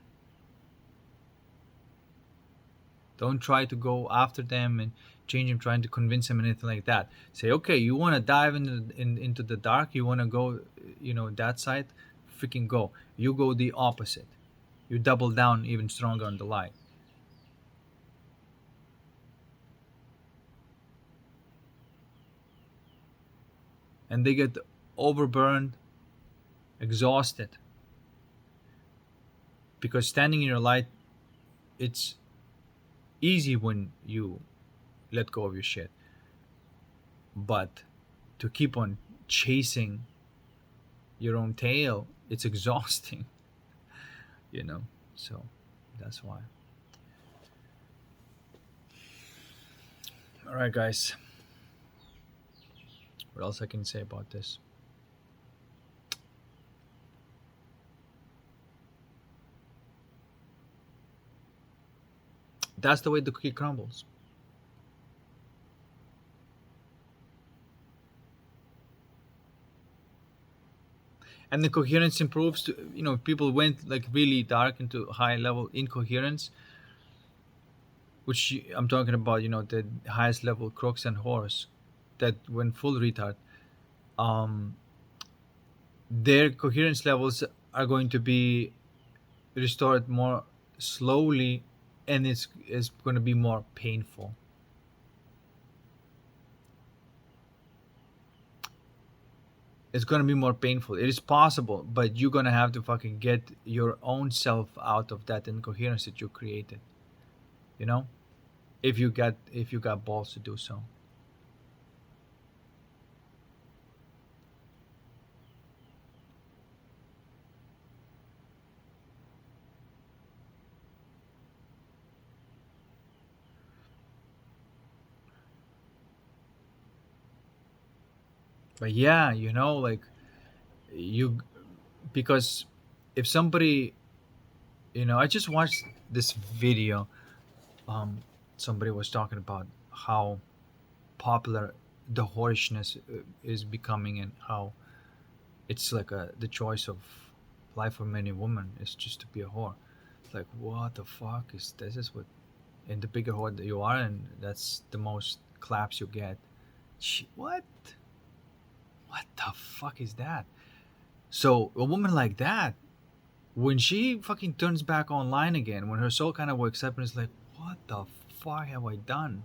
Don't try to go after them and change them, trying to convince them, anything like that. Say, okay, you want to dive into the dark, you want to go, that side, freaking go. You go the opposite. You double down even stronger on the light. And they get overburned, exhausted. Because standing in your light, it's easy when you let go of your shit. But to keep on chasing your own tail, it's exhausting, you know? So that's why. All right, guys. What else I can say about this? That's the way the cookie crumbles. And the coherence improves to, people went like really dark into high level incoherence, which I'm talking about, the highest level crooks and whores that went full retard. um their coherence levels are going to be restored more slowly, and it's going to be more painful. It's going to be more painful. It is possible, but you're going to have to fucking get your own self out of that incoherence that you created, you know if you got balls to do so. But yeah, like, you because if somebody, I just watched this video um, somebody was talking about how popular the whorishness is becoming, and how it's like the choice of life for many women is just to be a whore. It's like, what the fuck is this? Is what, and the bigger whore that you are, and that's the most claps you get. What? What the fuck is that? So a woman like that, when she fucking turns back online again, when her soul kind of wakes up and is like, what the fuck have I done?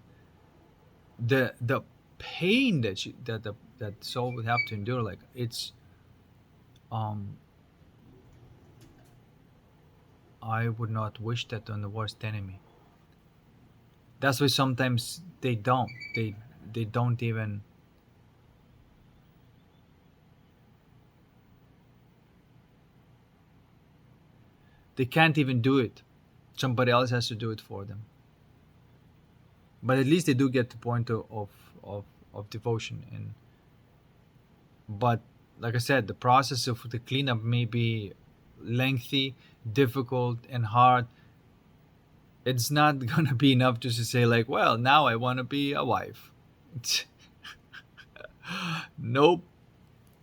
The pain that that soul would have to endure, like it's um I would not wish that on the worst enemy. That's why sometimes they don't even, they can't even do it. Somebody else has to do it for them. But at least they do get the point of, of devotion. And but like I said, the process of the cleanup may be lengthy, difficult, and hard. It's not gonna be enough just to say like, well, now I want to be a wife. Nope.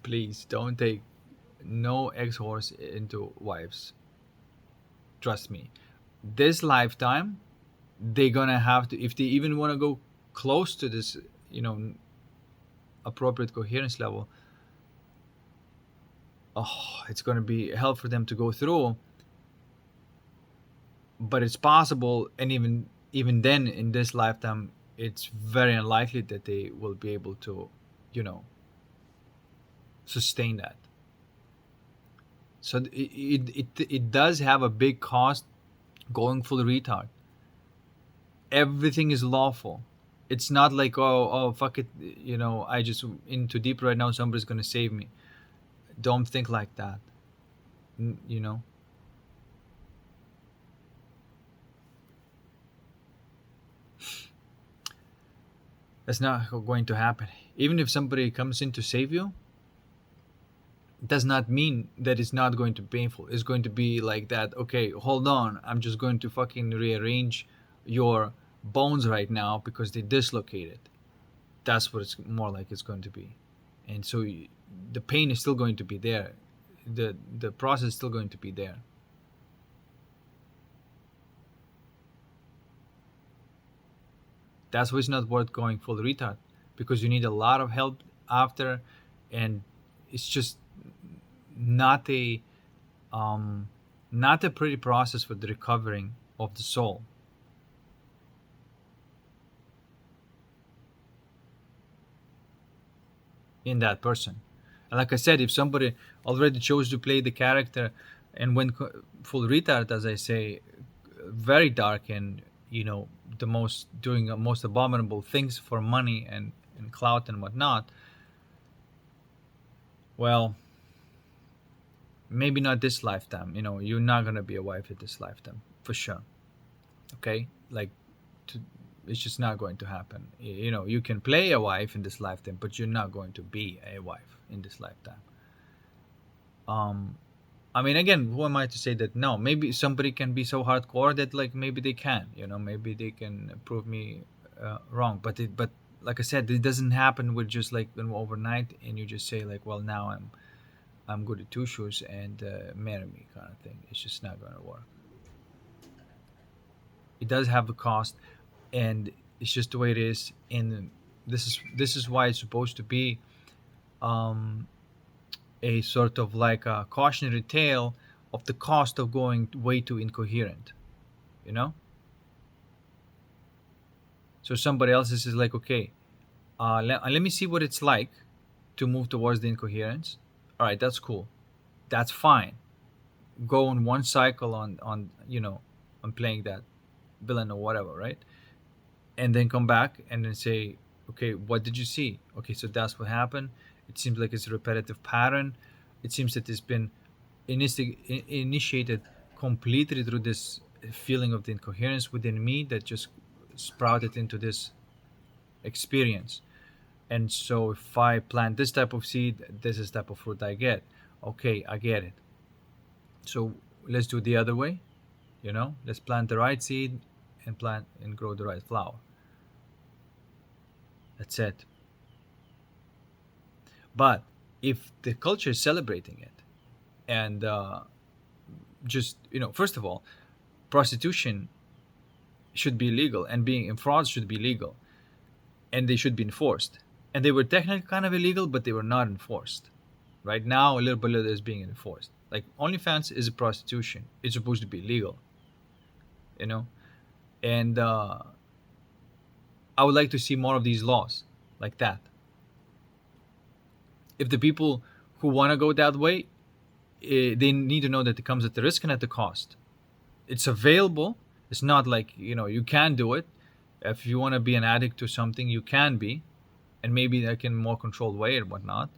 Please don't take no ex-horse into wives. Trust me. This lifetime, they're gonna have to, if they even want to go close to this, you know, appropriate coherence level. Oh, it's gonna be hell for them to go through. But it's possible, and even then, in this lifetime, it's very unlikely that they will be able to, you know, sustain that. So it does have a big cost going full retard. Everything is lawful. It's not like, oh fuck it, you know, I just in too deep right now, somebody's gonna save me. Don't think like that. You know, that's not going to happen. Even if somebody comes in to save you, does not mean that it's not going to be painful. It's going to be like that. Okay, hold on. I'm just going to fucking rearrange your bones right now because they dislocated. That's what it's more like it's going to be. And so the pain is still going to be there. The process is still going to be there. That's why it's not worth going full retard, because you need a lot of help after, and it's just not a um, not a pretty process for the recovering of the soul in that person. And like I said, if somebody already chose to play the character and went full retard, as I say, very dark, and you know, the most doing the most abominable things for money and clout and whatnot, well, maybe not this lifetime. You know, you're not gonna be a wife in this lifetime for sure. Okay, like to, it's just not going to happen. You know, you can play a wife in this lifetime, but you're not going to be a wife in this lifetime. um I mean, again, who am I to say that no? Maybe somebody can be so hardcore that like maybe they can, you know, maybe they can prove me wrong. But like I said, it doesn't happen with just like overnight, and you just say like, well, now I'm good at two shoes and marry me kind of thing. It's just not going to work. It does have a cost, and it's just the way it is. And this is why it's supposed to be um, a sort of like a cautionary tale of the cost of going way too incoherent. You know, so somebody else is like, okay, let me see what it's like to move towards the incoherence. All right, that's cool. That's fine. Go on one cycle on you know, on playing that villain or whatever, right? And then come back and then say, okay, what did you see? Okay, so that's what happened. It seems like it's a repetitive pattern. It seems that it's been initiated completely through this feeling of the incoherence within me that just sprouted into this experience. And so if I plant this type of seed, this is the type of fruit I get. Okay, I get it. So let's do it the other way. You know, let's plant the right seed and plant and grow the right flower. That's it. But if the culture is celebrating it, and just, first of all, prostitution should be illegal, and being in frauds should be legal, and they should be enforced. And they were technically kind of illegal, but they were not enforced. Right now, a little by little, is being enforced. Like OnlyFans is a prostitution; it's supposed to be legal, you know. And I would like to see more of these laws like that. If the people who want to go that way, they need to know that it comes at the risk and at the cost. It's available. It's not like, you can do it. If you want to be an addict to something, you can be, and maybe like in a more controlled way and whatnot.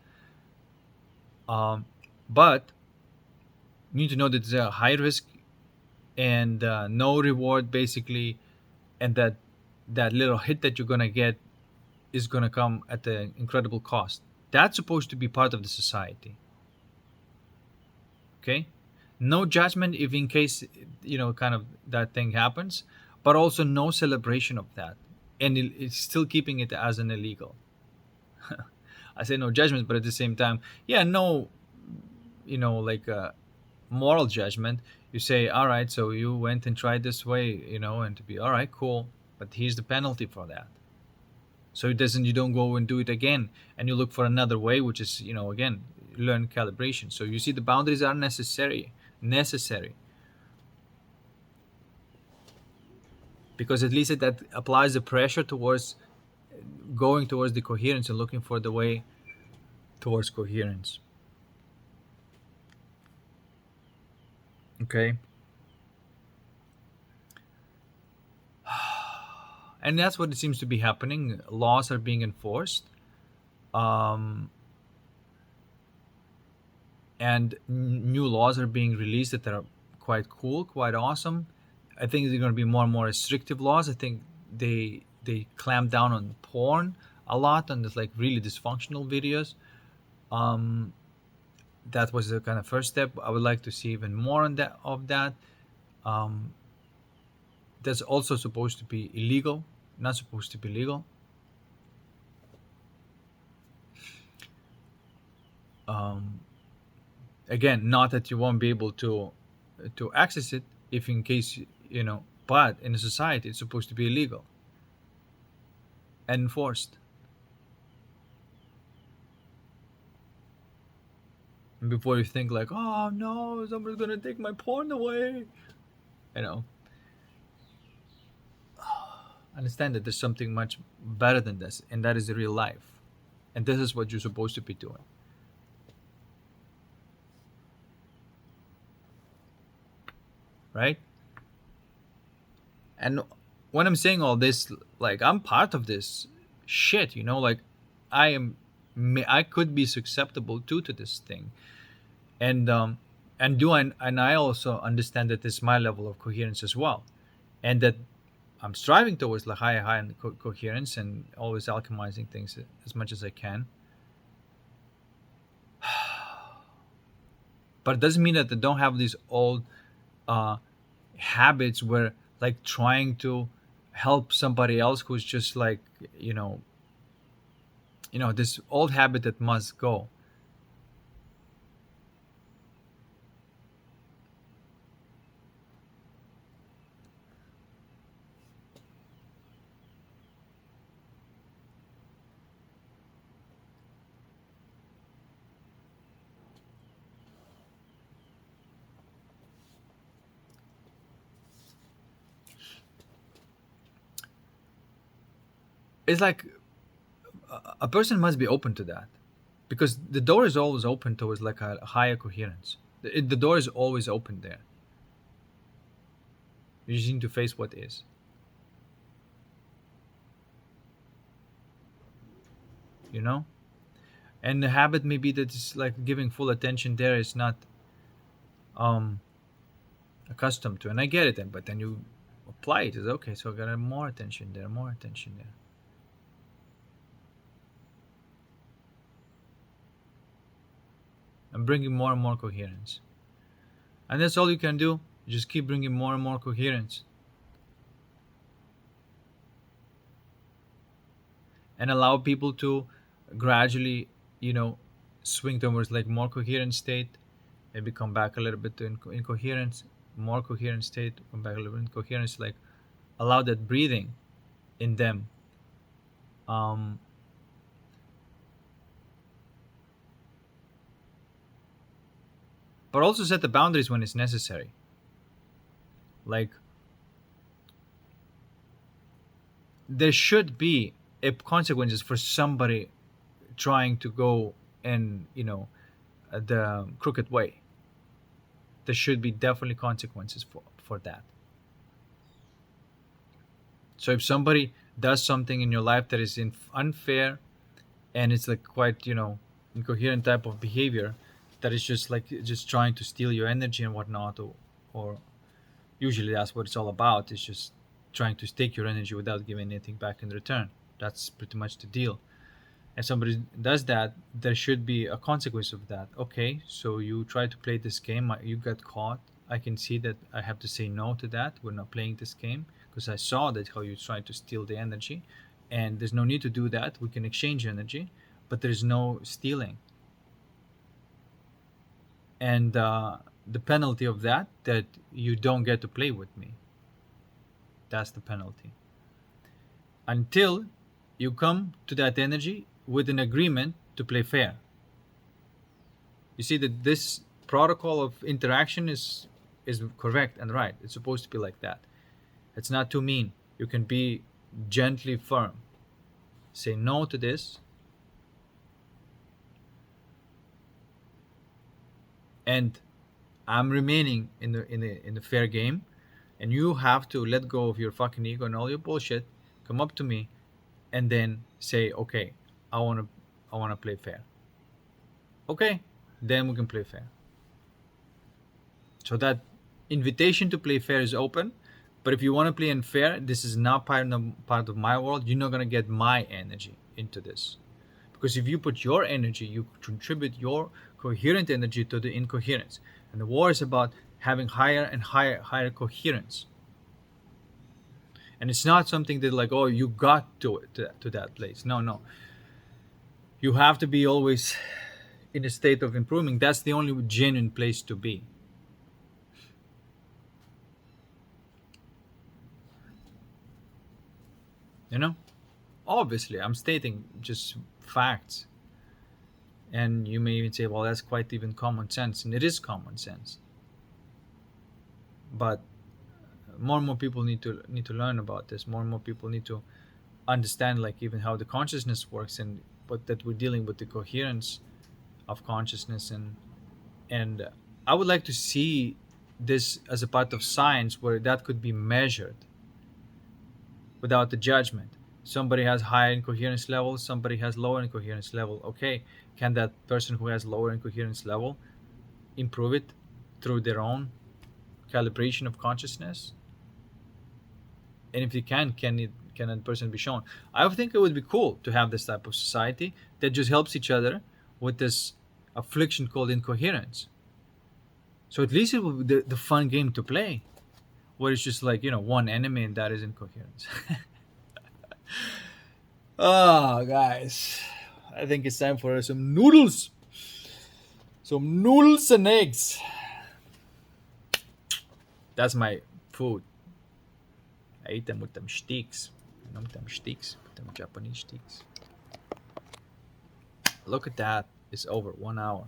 But you need to know that it's a high risk and no reward, basically, and that little hit that you're gonna get is gonna come at an incredible cost. That's supposed to be part of the society. Okay, no judgment if in case, kind of that thing happens, but also no celebration of that, and it's still keeping it as an illegal. I say no judgment, but at the same time, yeah, no, like moral judgment. You say, all right, so you went and tried this way, and to be all right, cool, but here's the penalty for that. So you don't go and do it again, and you look for another way, which is, again, learn calibration. So you see, the boundaries are necessary, because at least that applies the pressure towards going towards the coherence and looking for the way towards coherence. Okay. And that's what it seems to be happening. Laws are being enforced, um, and new laws are being released that are quite cool, quite awesome. I think they're going to be more and more restrictive laws. I think they clamp down on porn a lot, on this like really dysfunctional videos. Um, that was the kind of first step. I would like to see even more on that of that. Um, that's also supposed to be illegal, not supposed to be legal. Um, Again, not that you won't be able to access it if in case, but in a society it's supposed to be illegal and enforced. And before you think like, oh no, somebody's gonna take my porn away, you know understand that there's something much better than this, and that is real life, and this is what you're supposed to be doing, right? And when I'm saying all this, like, I'm part of this shit, like, I am, I could be susceptible to this thing, and I also understand that this is my level of coherence as well, and that I'm striving towards like high and coherence, and always alchemizing things as much as I can. But it doesn't mean that I don't have these old uh, habits where, like, trying to help somebody else who's just like, this old habit that must go. It's like a person must be open to that, because the door is always open towards like a higher coherence. The door is always open there. You just need to face what is, you know and the habit may be that it's like giving full attention there is not um accustomed to, and I get it then, but then you apply it as, okay, so I got more attention there, more attention there, and bringing more and more coherence. And that's all you can do. You just keep bringing more and more coherence. and allow people to gradually, you know, swing towards like more coherent state, maybe come back a little bit to incoherence, more coherent state, come back a little bit in coherence, like allow that breathing in them. Um, but also set the boundaries when it's necessary. Like there should be a consequences for somebody trying to go and the crooked way. There should be definitely consequences for that. So if somebody does something in your life that is unfair, and it's like quite incoherent type of behavior, that is just like just trying to steal your energy and whatnot, or usually that's what it's all about, is just trying to take your energy without giving anything back in return. That's pretty much the deal. And somebody does that, there should be a consequence of that. Okay, so you try to play this game, you got caught. I can see that I have to say no to that. We're not playing this game because I saw that how you try to steal the energy, and there's no need to do that. We can exchange energy, but there's no stealing. And the penalty of that you don't get to play with me. That's the penalty. Until you come to that energy with an agreement to play fair. You see that this protocol of interaction is correct and right. It's supposed to be like that. It's not too mean. You can be gently firm. Say no to this, and I'm remaining in the fair game, and you have to let go of your fucking ego and all your bullshit. Come up to me, and then say, okay, I wanna play fair. Okay, then we can play fair. So that invitation to play fair is open. But if you want to play unfair, this is not part of my world. You're not gonna get my energy into this, because if you put your energy, you contribute your coherent energy to the incoherence, and the war is about having higher and higher coherence. And it's not something that like, oh, you got to it to that place. No, no, you have to be always in a state of improving. That's the only genuine place to be. You know, obviously, I'm stating just facts, and you may even say, well, that's quite even common sense, and it is common sense. But more and more people need to learn about this. More and more people need to understand, like, even how the consciousness works, and but that we're dealing with the coherence of consciousness. And I would like to see this as a part of science where that could be measured without the judgment. Somebody has higher incoherence level, somebody has lower incoherence level. Okay, can that person who has lower incoherence level improve it through their own calibration of consciousness? And if they can that person be shown? I think it would be cool to have this type of society that just helps each other with this affliction called incoherence. So at least it will be the fun game to play, where it's just like one enemy, and that is incoherence. Oh, guys, I think it's time for some noodles. Some noodles and eggs. That's my food. I eat them with them sticks. With them sticks. With them Japanese sticks. Look at that. It's over 1 hour.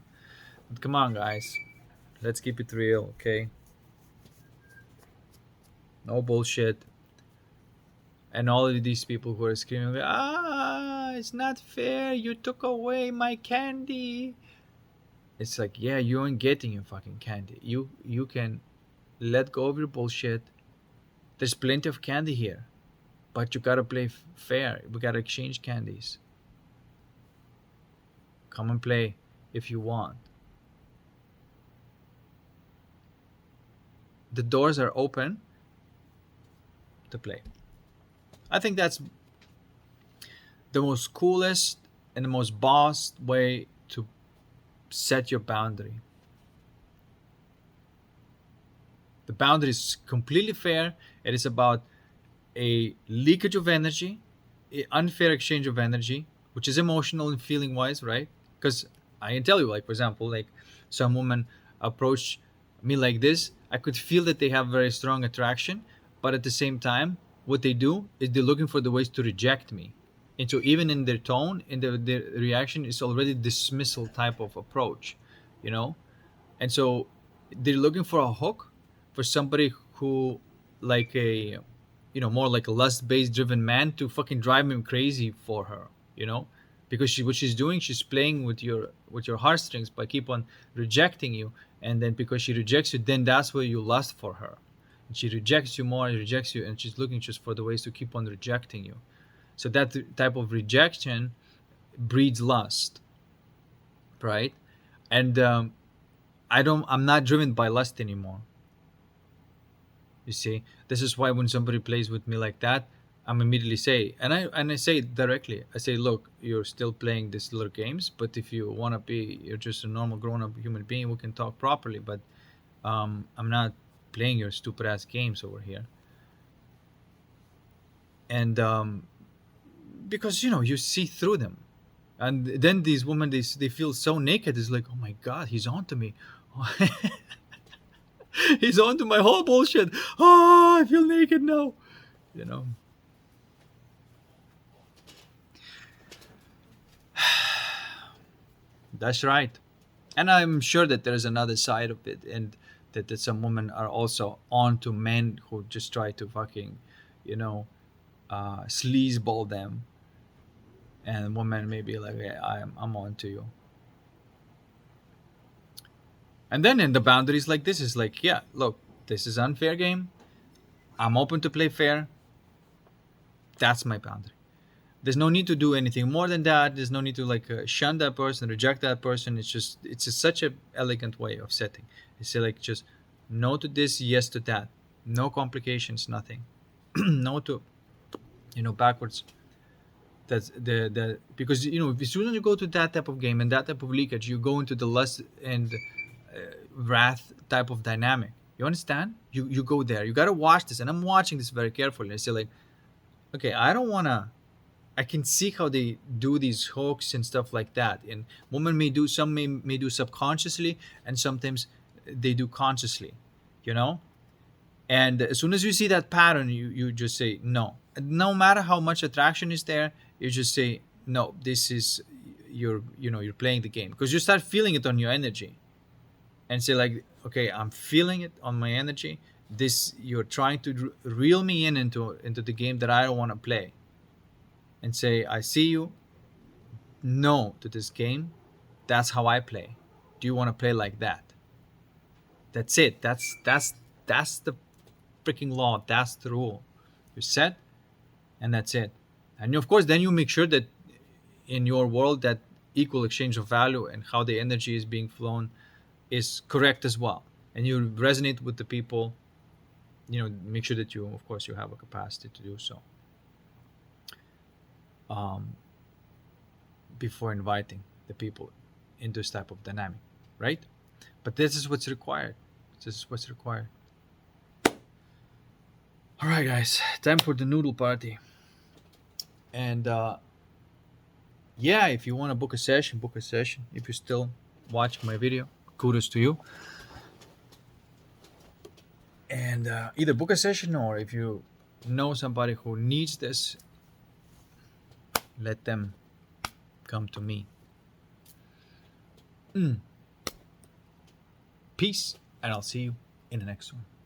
But come on, guys. Let's keep it real, okay? No bullshit. And all of these people who are screaming, it's not fair. You took away my candy. It's like, yeah, you ain't getting your fucking candy. You can let go of your bullshit. There's plenty of candy here, but you gotta play fair. We gotta exchange candies. Come and play if you want. The doors are open to play. I think that's the most coolest and the most boss way to set your boundary. The boundary is completely fair. It is about a leakage of energy. unfair exchange of energy, which is emotional and feeling wise, right? Because I can tell you, like for example, like some woman approached me like this, I could feel that they have very strong attraction, but at the same time, what they do is they're looking for the ways to reject me. And so even in their tone, in their reaction, is already dismissal type of approach, you know. And so they're looking for a hook for somebody who, like a, more like a lust based driven man, to fucking drive him crazy for her, you know. Because what she's doing, she's playing with your heartstrings by keep on rejecting you. And then because she rejects you, then that's where you lust for her. And she rejects you more and rejects you, and she's looking just for the ways to keep on rejecting you. So that type of rejection breeds lust, right? And I'm not driven by lust anymore. You see, this is why when somebody plays with me like that, I'm immediately say, and I say it directly. I say, look, you're still playing these little games, but if you want to be, you're just a normal grown-up human being. We can talk properly, but I'm not playing your stupid ass games over here. And because you see through them, and then these women, they feel so naked. It's like, oh my god, he's onto me. He's onto my whole bullshit. Oh, I feel naked now. You know. That's right. And I'm sure that there's another side of it, and that some women are also on to men who just try to fucking, you know, sleazeball them, and women may be like, yeah, I'm on to you. And then in the boundaries like this is like, yeah, look, this is unfair game. I'm open to play fair. That's my boundary. There's no need to do anything more than that. There's no need to like shun that person, reject that person. It's just such a elegant way of setting. It's like just no to this, yes to that. No complications, nothing. No to backwards. That's the because as soon as you go to that type of game and that type of leakage, you go into the lust and wrath type of dynamic. You understand? You go there. You gotta watch this, and I'm watching this very carefully. I say like, okay, I don't wanna. I can see how they do these hooks and stuff like that. And women may do subconsciously, and sometimes they do consciously, you know. And as soon as you see that pattern, you just say no. No matter how much attraction is there, you just say no. This is you're playing the game because you start feeling it on your energy, and say like, okay, I'm feeling it on my energy. This you're trying to reel me in into the game that I don't want to play, and say, I see you. No to this game. That's how I play. Do you want to play like that? That's it. That's the freaking law. That's the rule. You set, and that's it. And of course, then you make sure that in your world that equal exchange of value and how the energy is being flown is correct as well. And you resonate with the people. Make sure that you, of course, you have a capacity to do so. Um, Before inviting the people into this type of dynamic, right? But this is what's required. This is what's required. All right, guys, time for the noodle party. And yeah, if you want to book a session, book a session. If you're still watching my video, kudos to you. And either book a session, or if you know somebody who needs this, let them come to me. Peace, and I'll see you in the next one.